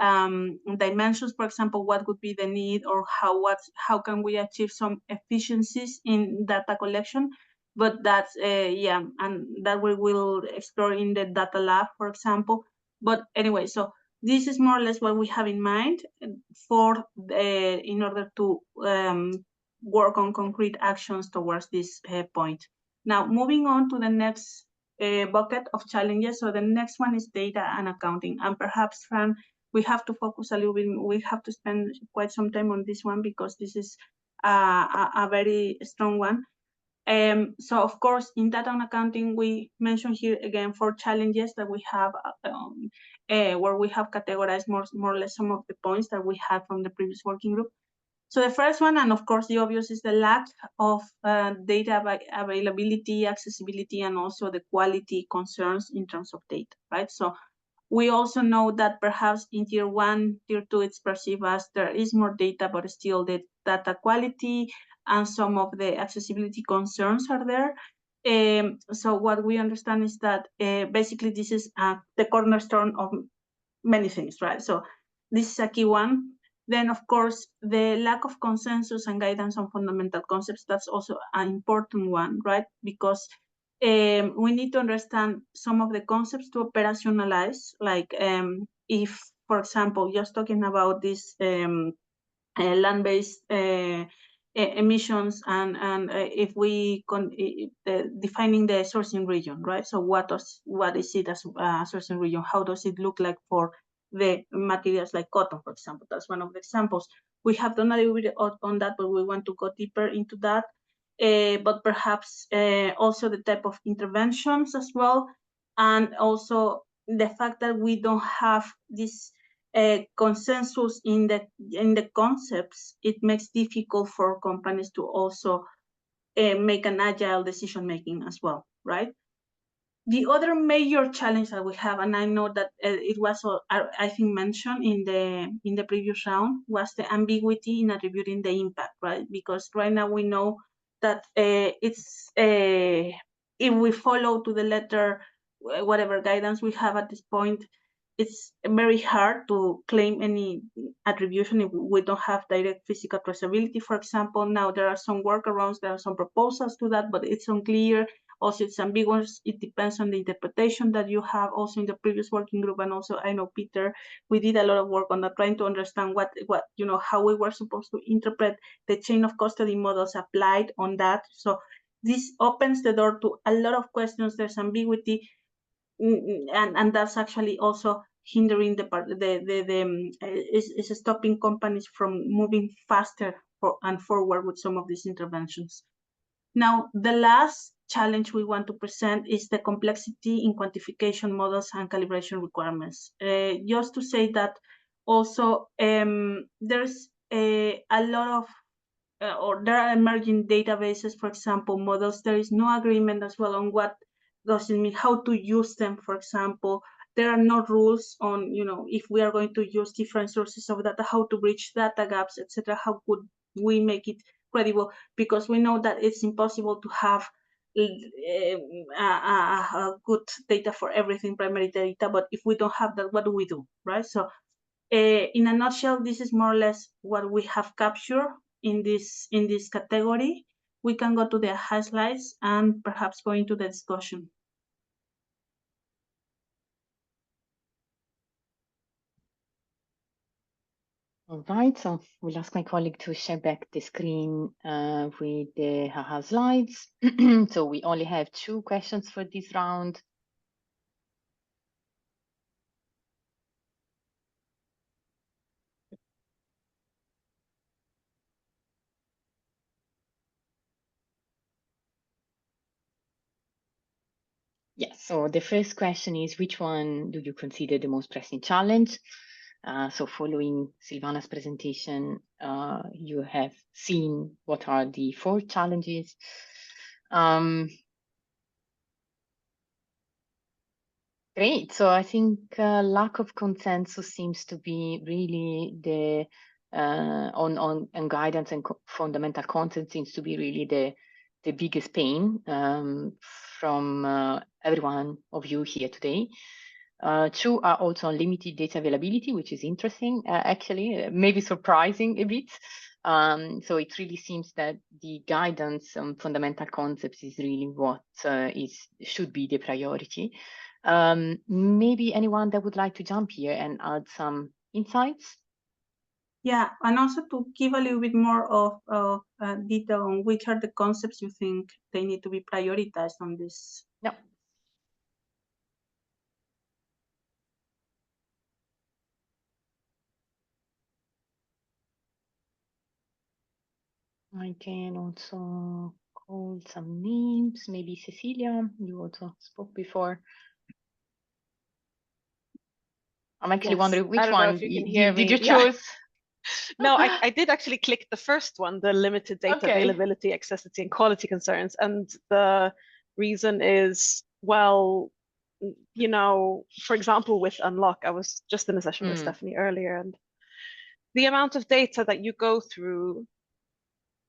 dimensions. For example, what would be the need, or how can we achieve some efficiencies in data collection? But that's and that we will explore in the data lab, for example. But anyway, so this is more or less what we have in mind for in order to work on concrete actions towards this point. Now, moving on to the next bucket of challenges. So the next one is data and accounting, and perhaps, Fran, we have to focus a little bit. We have to spend quite some time on this one because this is a very strong one. So of course, in data and accounting, we mentioned here again 4 challenges that we have where we have categorized more or less some of the points that we had from the previous working group. So the first one, and of course the obvious, is the lack of data availability, accessibility, and also the quality concerns in terms of data, right? So we also know that perhaps in tier 1, tier 2, it's perceived as there is more data, but still the data quality and some of the accessibility concerns are there. So what we understand is that basically this is the cornerstone of many things, right? So this is a key one. Then, of course, the lack of consensus and guidance on fundamental concepts, that's also an important one, right? Because we need to understand some of the concepts to operationalize, like if, for example, just talking about this land-based emissions and if we defining the sourcing region, right? So what is it as a sourcing region? How does it look like for the materials like cotton, for example? That's one of the examples. We have done a little bit on that, but we want to go deeper into that. But perhaps also the type of interventions as well, and also the fact that we don't have this consensus in the concepts. It makes difficult for companies to also make an agile decision making as well, right? The other major challenge that we have, and I know that it was, I think, mentioned in the previous round, was the ambiguity in attributing the impact, right? Because right now we know that it's if we follow to the letter whatever guidance we have at this point, it's very hard to claim any attribution if we don't have direct physical traceability, for example. Now there are some workarounds, there are some proposals to that, but it's unclear. Also, it's ambiguous. It depends on the interpretation that you have also in the previous working group. And also, I know, Peter, we did a lot of work on that, trying to understand how we were supposed to interpret the chain of custody models applied on that. So this opens the door to a lot of questions. There's ambiguity, and that's actually also hindering is stopping companies from moving faster and forward with some of these interventions. Now, the last challenge we want to present is the complexity in quantification models and calibration requirements. Just to say that also there's a lot of or there are emerging databases, for example, models. There is no agreement as well on what does it mean, how to use them, for example. There are no rules on, if we are going to use different sources of data, how to bridge data gaps, etc. How could we make it credible? Because we know that it's impossible to have good data for everything, primary data, but if we don't have that, what do we do, right? So in a nutshell, this is more or less what we have captured in this category. We can go to the high slides and perhaps go into the discussion. All right, so we'll ask my colleague to share back the screen with the haha slides. So we only have 2 questions for this round. Yes, so the first question is, which one do you consider the most pressing challenge? So following Silvana's presentation, you have seen what are the 4 challenges. Great. So I think lack of consensus seems to be really the on guidance and fundamental content seems to be really the biggest pain from every one of you here today. 2 are also on limited data availability, which is interesting, actually, maybe surprising a bit. So it really seems that the guidance on fundamental concepts is really what should be the priority. Maybe anyone that would like to jump here and add some insights? Yeah, and also to give a little bit more of detail on which are the concepts you think they need to be prioritized on this. No. I can also call some names. Maybe Cecilia, you also spoke before. I'm actually wondering which one did you choose? No, I did actually click the first one, the limited data availability, accessibility, and quality concerns. And the reason is, well, you know, for example, with Unlock, I was just in a session with Stephanie earlier, and the amount of data that you go through,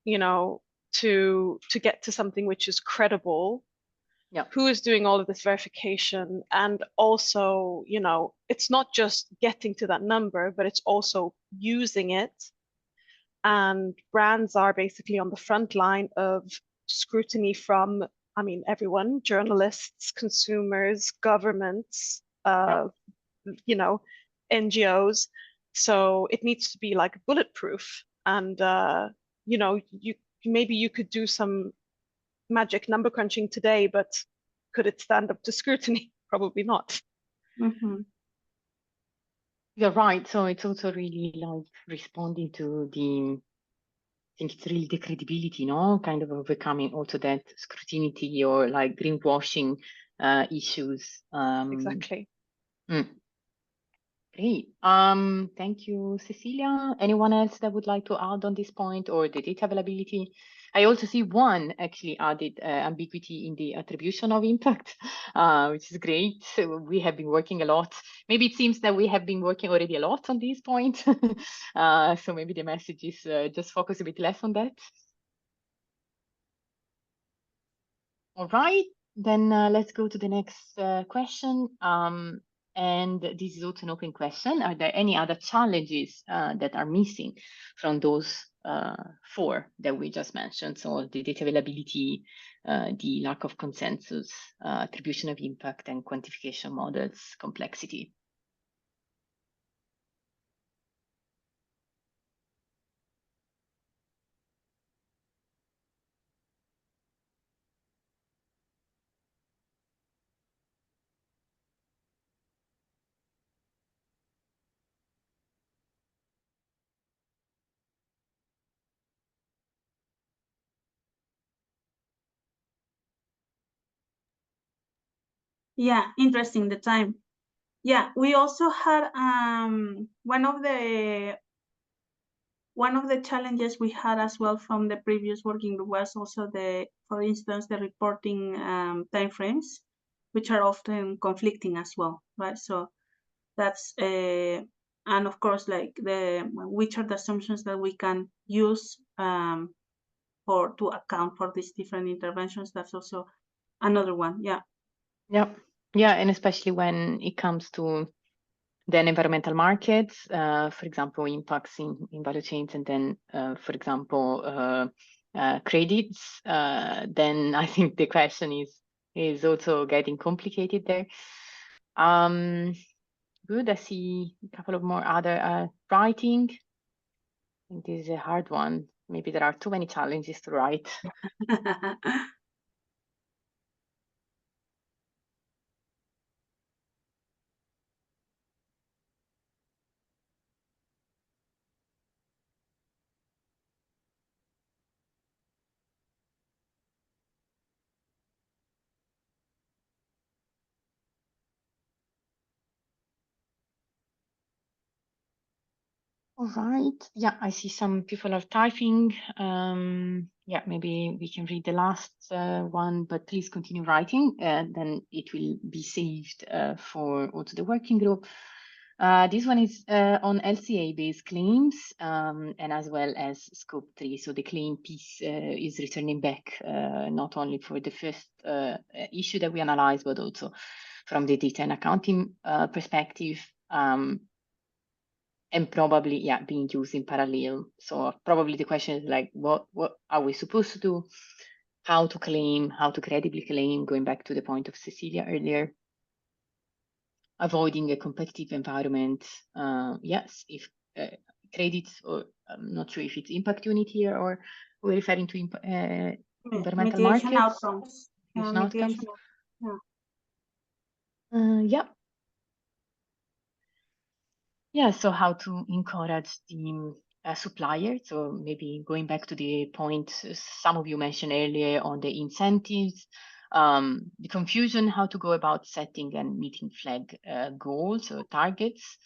you know, to get to something which is credible. Yeah. Who is doing all of this verification? And also, you know, it's not just getting to that number, but it's also using it. And brands are basically on the front line of scrutiny from, I mean, everyone, journalists, consumers, governments, you know, NGOs. So it needs to be like bulletproof. And, you know, maybe you could do some magic number crunching today, but could it stand up to scrutiny? Probably not. Mm-hmm. You're right. So it's also really like responding to I think it's really the credibility, no? Kind of overcoming also that scrutiny or like greenwashing issues. Exactly. Great. Thank you, Cecilia. Anyone else that would like to add on this point or the data availability? I also see one actually added ambiguity in the attribution of impact, which is great. So we have been working a lot. Maybe it seems that we have been working already a lot on this point. So maybe the message is just focus a bit less on that. All right, then let's go to the next question. And this is also an open question. Are there any other challenges that are missing from those 4 that we just mentioned? So the data availability, the lack of consensus, attribution of impact, and quantification models complexity. Yeah, interesting, the time. Yeah, we also had one of the challenges we had as well from the previous working group was also for instance, the reporting timeframes, which are often conflicting as well, right? So that's and of course, like which are the assumptions that we can use to account for these different interventions. That's also another one. Yeah. Yeah, and especially when it comes to then environmental markets, for example, impacts in value chains, and then, for example, credits, then I think the question is also getting complicated there. Good, I see a couple of more other writing. think this is a hard one. Maybe there are too many challenges to write. All right. Yeah, I see some people are typing. Yeah, maybe we can read the last one, but please continue writing, then it will be saved for also the working group. This one is on LCA-based claims and as well as scope 3. So the claim piece is returning back not only for the first issue that we analyzed, but also from the data and accounting perspective. And probably, yeah, being used in parallel. So probably the question is like, what are we supposed to do? How to claim, how to credibly claim, going back to the point of Cecilia earlier. Avoiding a competitive environment. Yes, if credits, or I'm not sure if it's impact unit here or we're referring to environmental Mitigation markets. outcomes. Mitigation outcomes. Yeah. Yeah. Yeah, so how to encourage the supplier. So maybe going back to the point some of you mentioned earlier on the incentives, the confusion, how to go about setting and meeting flag goals or targets,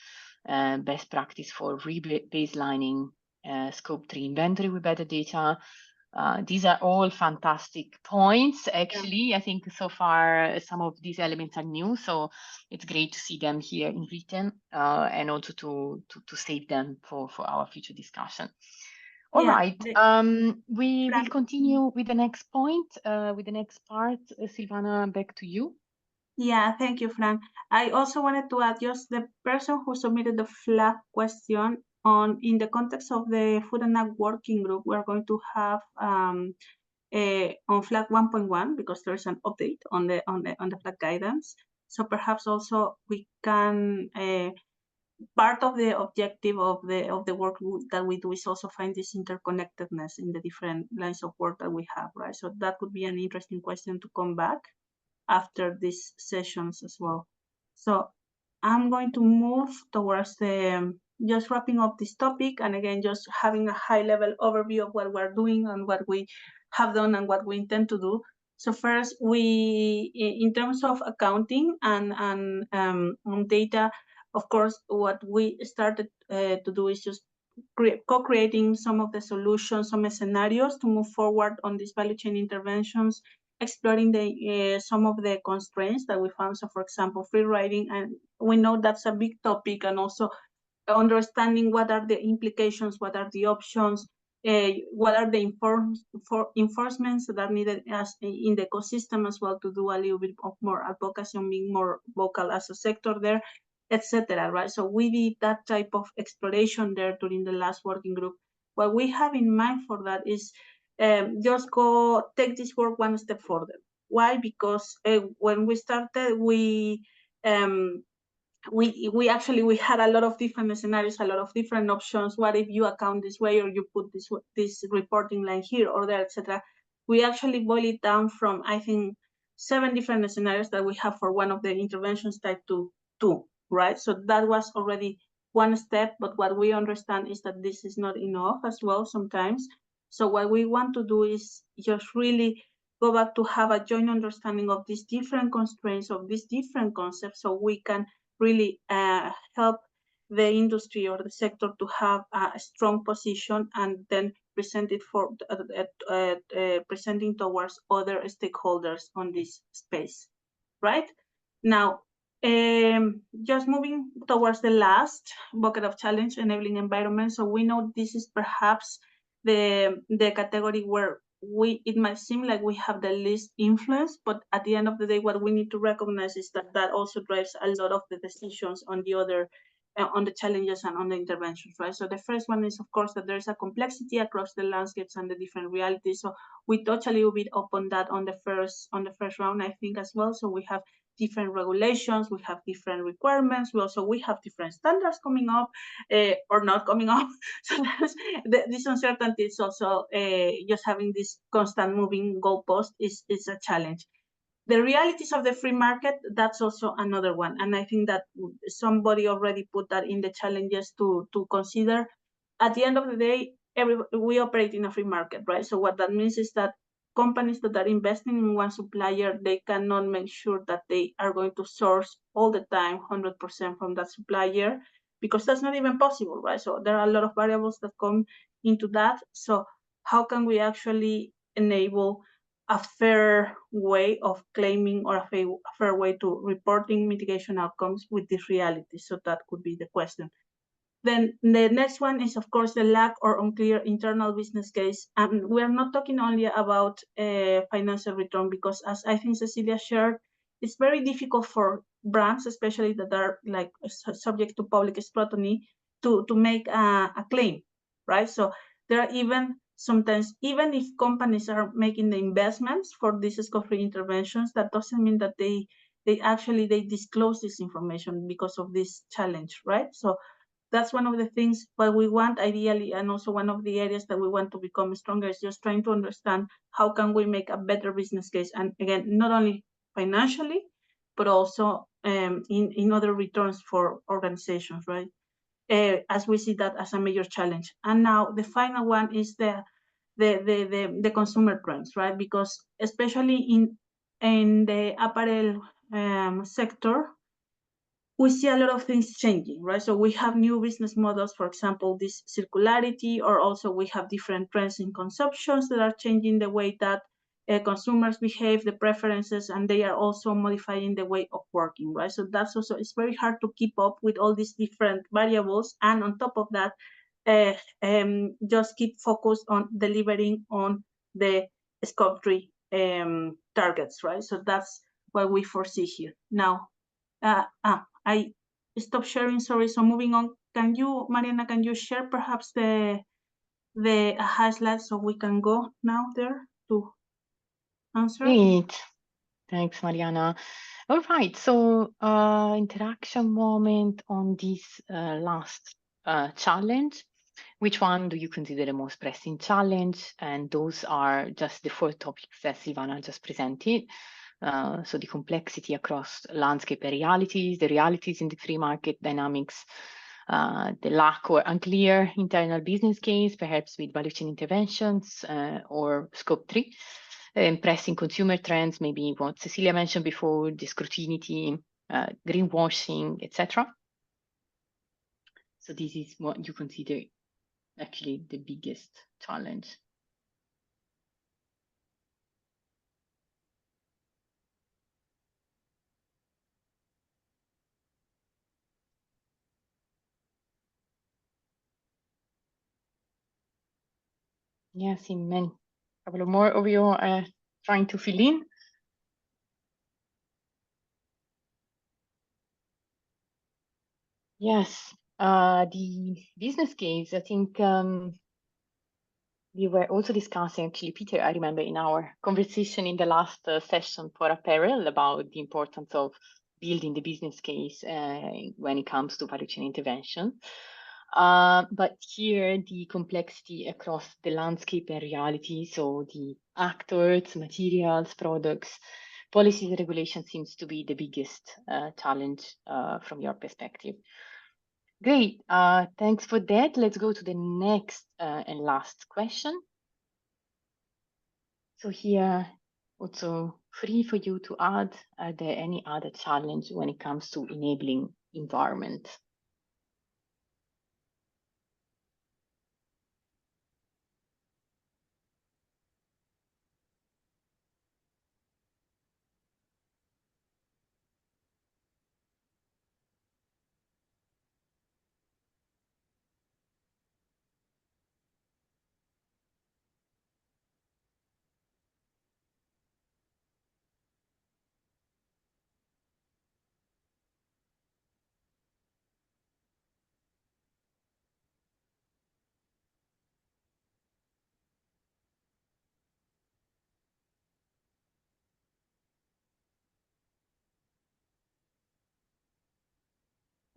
best practice for rebaselining scope 3 inventory with better data. These are all fantastic points. Actually, yeah. I think so far some of these elements are new, so it's great to see them here in written and also to save them for our future discussion. All right, we will continue with the next point, with the next part. Silvana, back to you. Yeah, thank you, Fran. I also wanted to add just the person who submitted the flag question in the context of the Food and Ag working group. We're going to have on flag 1.1 because there's an update on the flag guidance. So perhaps also we can part of the objective of the work that we do is also find this interconnectedness in the different lines of work that we have, right? So that could be an interesting question to come back after these sessions as well. So I'm going to move towards the just wrapping up this topic, and again just having a high level overview of what we're doing and what we have done and what we intend to do. So first, we in terms of accounting and on data, of course, what we started to do is just co-creating some of the solutions, some scenarios to move forward on these value chain interventions, exploring some of the constraints that we found. So for example, free riding, and we know that's a big topic, and also understanding what are the implications, what are the options, what are the enforcements that are needed as in the ecosystem as well, to do a little bit of more advocacy and being more vocal as a sector there, etc. Right? So we did that type of exploration there during the last working group. What we have in mind for that is just take this work one step further. Why? Because when we started, we had a lot of different scenarios, a lot of different options. What if you account this way, or you put this reporting line here or there, etc. We actually boil it down from, I think, 7 different scenarios that we have for one of the interventions type 2, right? So that was already one step, but what we understand is that this is not enough as well sometimes. So what we want to do is just really go back to have a joint understanding of these different constraints, of these different concepts, so we can really help the industry or the sector to have a strong position, and then present it for presenting towards other stakeholders on this space, right? Now, just moving towards the last bucket of challenge, enabling environment. So we know this is perhaps the category where it might seem like we have the least influence, but at the end of the day, what we need to recognize is that also drives a lot of the decisions on the other, on the challenges and on the interventions, right? So the first one is, of course, that there's a complexity across the landscapes and the different realities. So we touch a little bit upon that on the first round, I think, as well. So we have different regulations, we have different requirements, we have different standards coming up or not coming up. So this uncertainty is also just having this constant moving goalpost is a challenge. The realities of the free market, that's also another one. And I think that somebody already put that in the challenges to consider. At the end of the day, we operate in a free market, right? So what that means is that companies that are investing in one supplier, they cannot make sure that they are going to source all the time 100% from that supplier, because that's not even possible, right? So there are a lot of variables that come into that. So how can we actually enable a fair way of claiming or a fair way to reporting mitigation outcomes with this reality? So that could be the question. Then the next one is, of course, the lack or unclear internal business case. And we are not talking only about financial return, because as I think Cecilia shared, it's very difficult for brands, especially that are like subject to public scrutiny, to make a claim, right? So there are even sometimes, even if companies are making the investments for these scope-free interventions, that doesn't mean that they disclose this information because of this challenge, right? So that's one of the things what we want ideally, and also one of the areas that we want to become stronger, is just trying to understand how can we make a better business case, and again, not only financially, but also in other returns for organizations, right? As we see that as a major challenge. And now the final one is the consumer trends, right? Because especially in the apparel sector, we see a lot of things changing, right? So we have new business models, for example, this circularity, or also we have different trends in consumptions that are changing the way that consumers behave, the preferences, and they are also modifying the way of working, right? So that's also, it's very hard to keep up with all these different variables. And on top of that, just keep focused on delivering on the scope 3 targets, right? So that's what we foresee here. Now, I stopped sharing, sorry. So moving on, can you, Mariana, can you share perhaps the slide so we can go now there to answer? Great. Thanks, Mariana. All right, so interaction moment on this last challenge. Which one do you consider the most pressing challenge? And those are just the 4 topics that Silvana just presented. So the complexity across landscape and realities, the realities in the free market dynamics, the lack or unclear internal business case, perhaps with value chain interventions or scope 3, and pressing consumer trends, maybe what Cecilia mentioned before, the scrutiny, greenwashing, etc. So this is what you consider actually the biggest challenge. Yes, in many. A couple more of you are trying to fill in. Yes, the business case, I think we were also discussing, actually, Peter, I remember in our conversation in the last session for Apparel about the importance of building the business case when it comes to value chain intervention. But here, the complexity across the landscape and reality, so the actors, materials, products, policies, and regulations seems to be the biggest challenge from your perspective. Great, thanks for that. Let's go to the next and last question. So here, also free for you to add, are there any other challenge when it comes to enabling environment?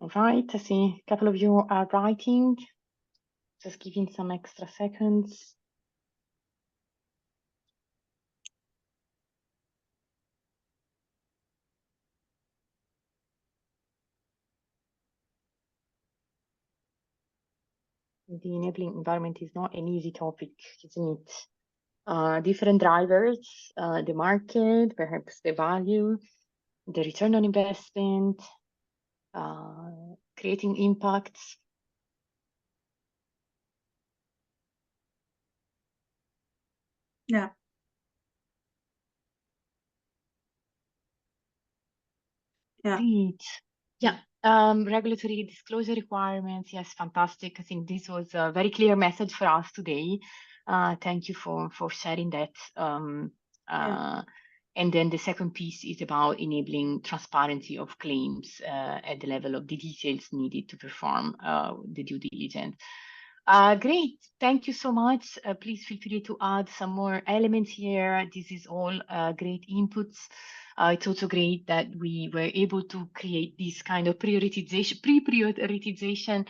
All right, I see a couple of you are writing. Just giving some extra seconds. The enabling environment is not an easy topic, isn't it? Different drivers, the market, perhaps the value, the return on investment, creating impacts. Yeah. Yeah. Great. Yeah. Regulatory disclosure requirements. Yes, fantastic. I think this was a very clear message for us today. Thank you for sharing that. And then the second piece is about enabling transparency of claims at the level of the details needed to perform the due diligence. Great. Thank you so much. Please feel free to add some more elements here. This is all great inputs. It's also great that we were able to create this kind of pre-prioritization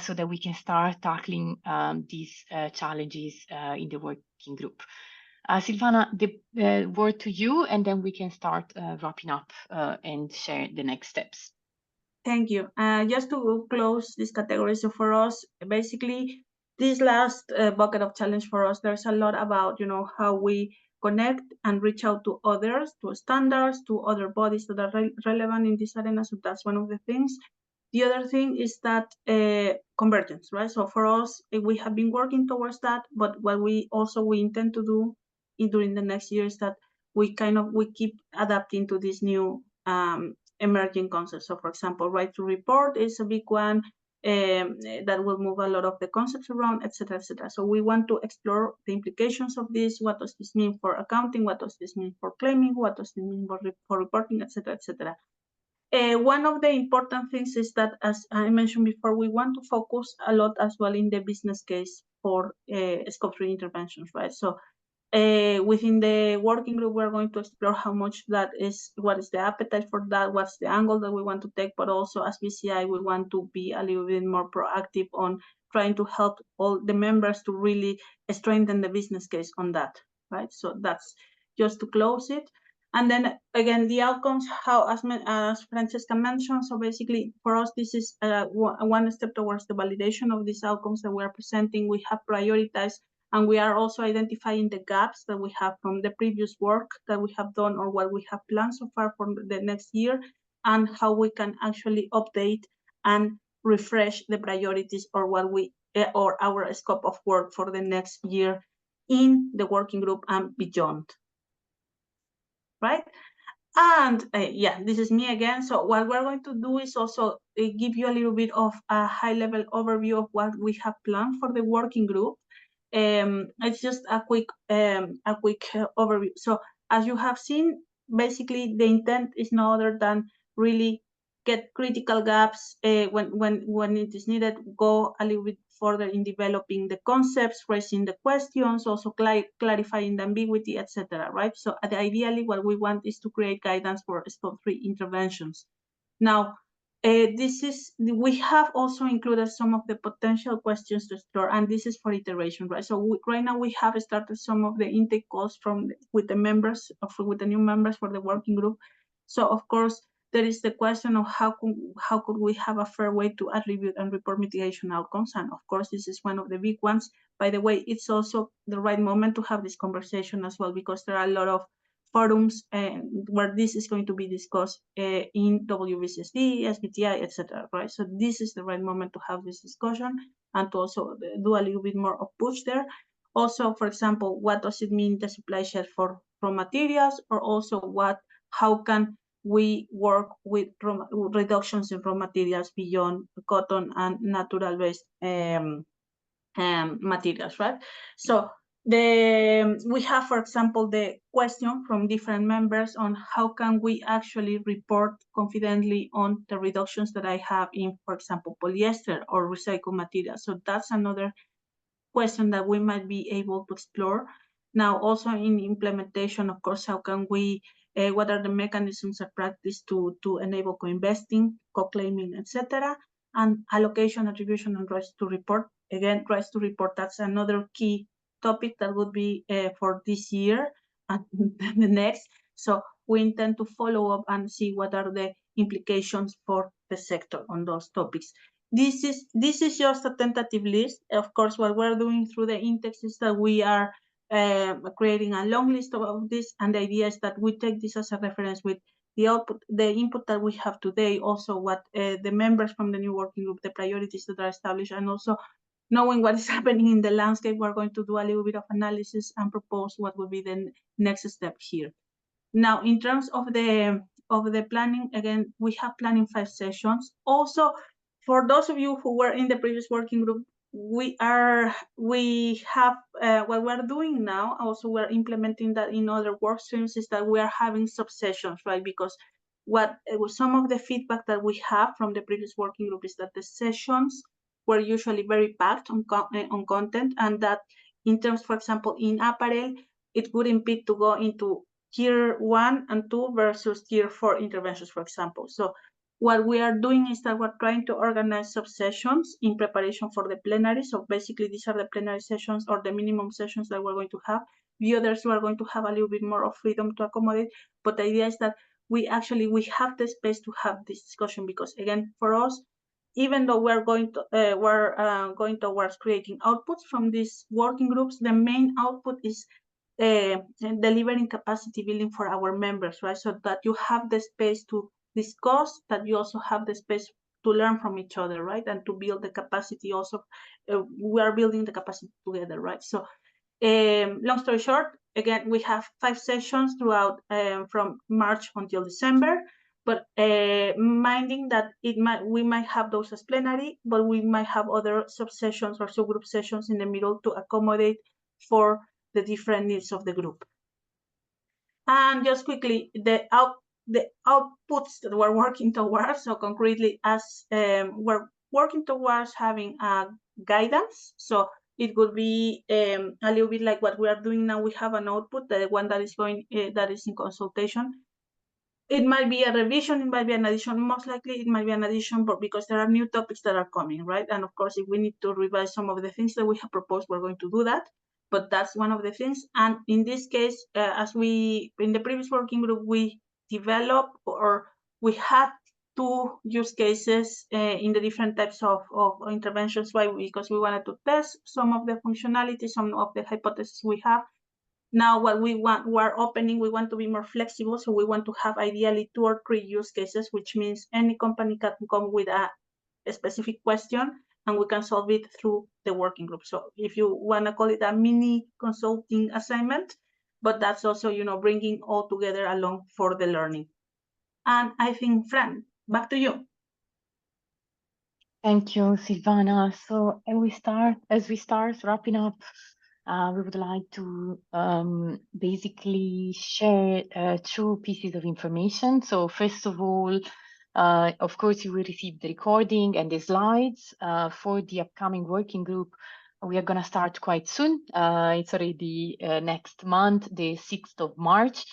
so that we can start tackling these challenges in the working group. Silvana, the word to you, and then we can start wrapping up and share the next steps. Thank you. Just to close this category, so for us, basically, this last bucket of challenge for us, there's a lot about, how we connect and reach out to others, to standards, to other bodies that are relevant in this arena. So that's one of the things. The other thing is that convergence, right? So for us, we have been working towards that, but what we intend to do during the next year is that we keep adapting to this new emerging concepts. So for example, right to report is a big one that will move a lot of the concepts around, et cetera, et cetera. So we want to explore the implications of this. What does this mean for accounting? What does this mean for claiming? What does this mean for reporting, et cetera, et cetera. One of the important things is that, as I mentioned before, we want to focus a lot as well in the business case for scope 3 interventions, right? So within the working group, we're going to explore how much that is, what is the appetite for that, what's the angle that we want to take, but also as VCI, we want to be a little bit more proactive on trying to help all the members to really strengthen the business case on that, right? So that's just to close it. And then again, the outcomes, as Francesca mentioned, so basically for us, this is one step towards the validation of these outcomes that we are presenting. We have prioritized, and we are also identifying the gaps that we have from the previous work that we have done or what we have planned so far for the next year, and how we can actually update and refresh the priorities or or our scope of work for the next year in the working group and beyond. Right? And yeah, this is me again. So what we're going to do is also give you a little bit of a high-level overview of what we have planned for the working group. It's just a quick overview. So as you have seen, basically the intent is no other than really get critical gaps when it is needed, go a little bit further in developing the concepts, raising the questions, also clarifying the ambiguity, etc. Right? So ideally, what we want is to create guidance for scope 3 interventions. Now, we have also included some of the potential questions to explore, and this is for iteration, right? So right now we have started some of the intake calls with the new members for the working group. So of course, there is the question of how could we have a fair way to attribute and report mitigation outcomes, and of course this is one of the big ones. By the way, it's also the right moment to have this conversation as well, because there are a lot of forums where this is going to be discussed in WVCSD, SBTI, etc. Right? So this is the right moment to have this discussion and to also do a little bit more of push there. Also, for example, what does it mean the supply chain for raw materials, or also how can we work with reductions in raw materials beyond cotton and natural-based materials, right? So we have, for example, the question from different members on how can we actually report confidently on the reductions that I have in, for example, polyester or recycled materials. So that's another question that we might be able to explore. Now, also in implementation, of course, how can we what are the mechanisms of practice to enable co-investing, co-claiming, etc., and allocation, attribution, and rights to report. Again, rights to report, that's another key topic that would be for this year and the next. So we intend to follow up and see what are the implications for the sector on those topics. This is just a tentative list. Of course, what we're doing through the index is that we are creating a long list of this, and the idea is that we take this as a reference with the output, the input that we have today, also what the members from the new working group, the priorities that are established, and also knowing what is happening in the landscape. We're going to do a little bit of analysis and propose what will be the next step here. Now, in terms of the planning, again, we have planned in 5 sessions. Also, for those of you who were in the previous working group, we have what we're doing now. Also, we're implementing that in other work streams, is that we are having sub-sessions, right? Because some of the feedback that we have from the previous working group is that the sessions were usually very packed on content, and that in terms, for example, in apparel, it would impede to go into tier 1 and 2 versus tier 4 interventions, for example. So what we are doing is that we're trying to organize sub-sessions in preparation for the plenary. So basically, these are the plenary sessions or the minimum sessions that we're going to have. The others, we are going to have a little bit more of freedom to accommodate. But the idea is that we have the space to have this discussion, because again, for us, even though we're going towards creating outputs from these working groups, the main output is delivering capacity building for our members, right? So that you have the space to discuss, that you also have the space to learn from each other, right? And to build the capacity also. We are building the capacity together, right? So long story short, again, we have 5 sessions throughout from March until December, but minding that we might have those as plenary, but we might have other sub-sessions or subgroup sessions in the middle to accommodate for the different needs of the group. And just quickly, the outputs that we're working towards. So concretely, as we're working towards having a guidance. So it would be a little bit like what we are doing now. We have an output, the one that is that is in consultation. It might be a revision, it might be an addition. Most likely, it might be an addition, but because there are new topics that are coming, right? And of course, if we need to revise some of the things that we have proposed, we're going to do that. But that's one of the things. And in this case, as in the previous working group, we developed, or we had 2 use cases in the different types of interventions. Why? Because we wanted to test some of the functionality, some of the hypotheses we have. Now, what we want, we want to be more flexible. So we want to have ideally 2 or 3 use cases, which means any company can come with a specific question, and we can solve it through the working group. So if you want to call it a mini consulting assignment, but that's also, bringing all together along for the learning. And I think, Fran, back to you. Thank you, Silvana. So as we start wrapping up, we would like to basically share 2 pieces of information. So first of all, of course, you will receive the recording and the slides for the upcoming working group. We are going to start quite soon. It's already next month, the 6th of March.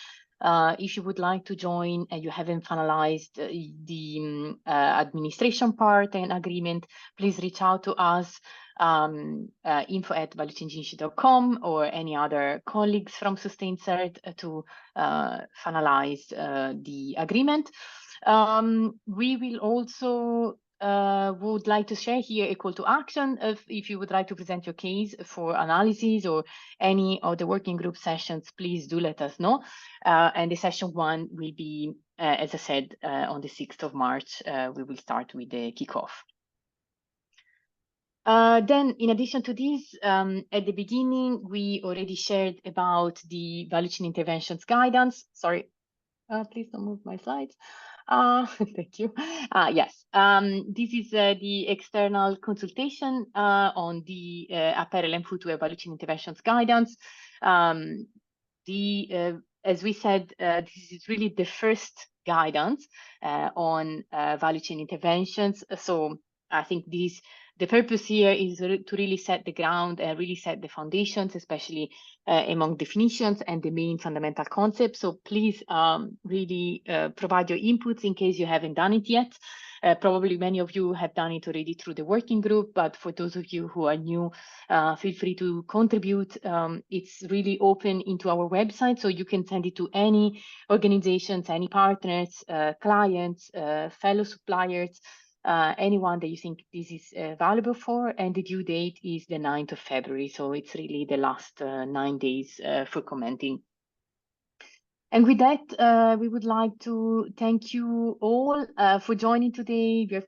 If you would like to join and you haven't finalized the administration part and agreement, please reach out to us, info@valuechange.com, or any other colleagues from SustainCert to finalize the agreement. We will also would like to share here a call to action if you would like to present your case for analysis or any of the working group sessions, please do let us know. And the session 1 will be, as I said, on the 6th of March. We will start with the kickoff. Then, in addition to this, at the beginning, we already shared about the value chain interventions guidance. Sorry, please don't move my slides. Thank you. Yes, this is the external consultation on the Apparel and Footwear value chain interventions guidance. As we said, this is really the first guidance on value chain interventions. So I think this The purpose here is to really set the ground and really set the foundations, especially among definitions and the main fundamental concepts. So please really provide your inputs in case you haven't done it yet. Probably many of you have done it already through the working group, but for those of you who are new, feel free to contribute. It's really open into our website, so you can send it to any organizations, any partners, clients, fellow suppliers, anyone that you think this is valuable for. And the due date is the 9th of February, so it's really the last 9 days for commenting. And with that, we would like to thank you all for joining today. We're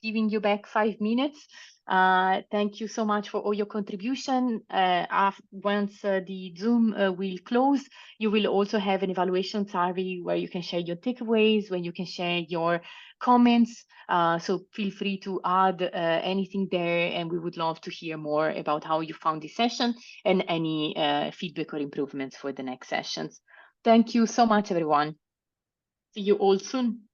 giving you back 5 minutes. Thank you so much for all your contribution. Once the Zoom will close, you will also have an evaluation survey where you can share your takeaways, where you can share your comments. So feel free to add anything there, and we would love to hear more about how you found this session and any feedback or improvements for the next sessions. Thank you so much, everyone. See you all soon.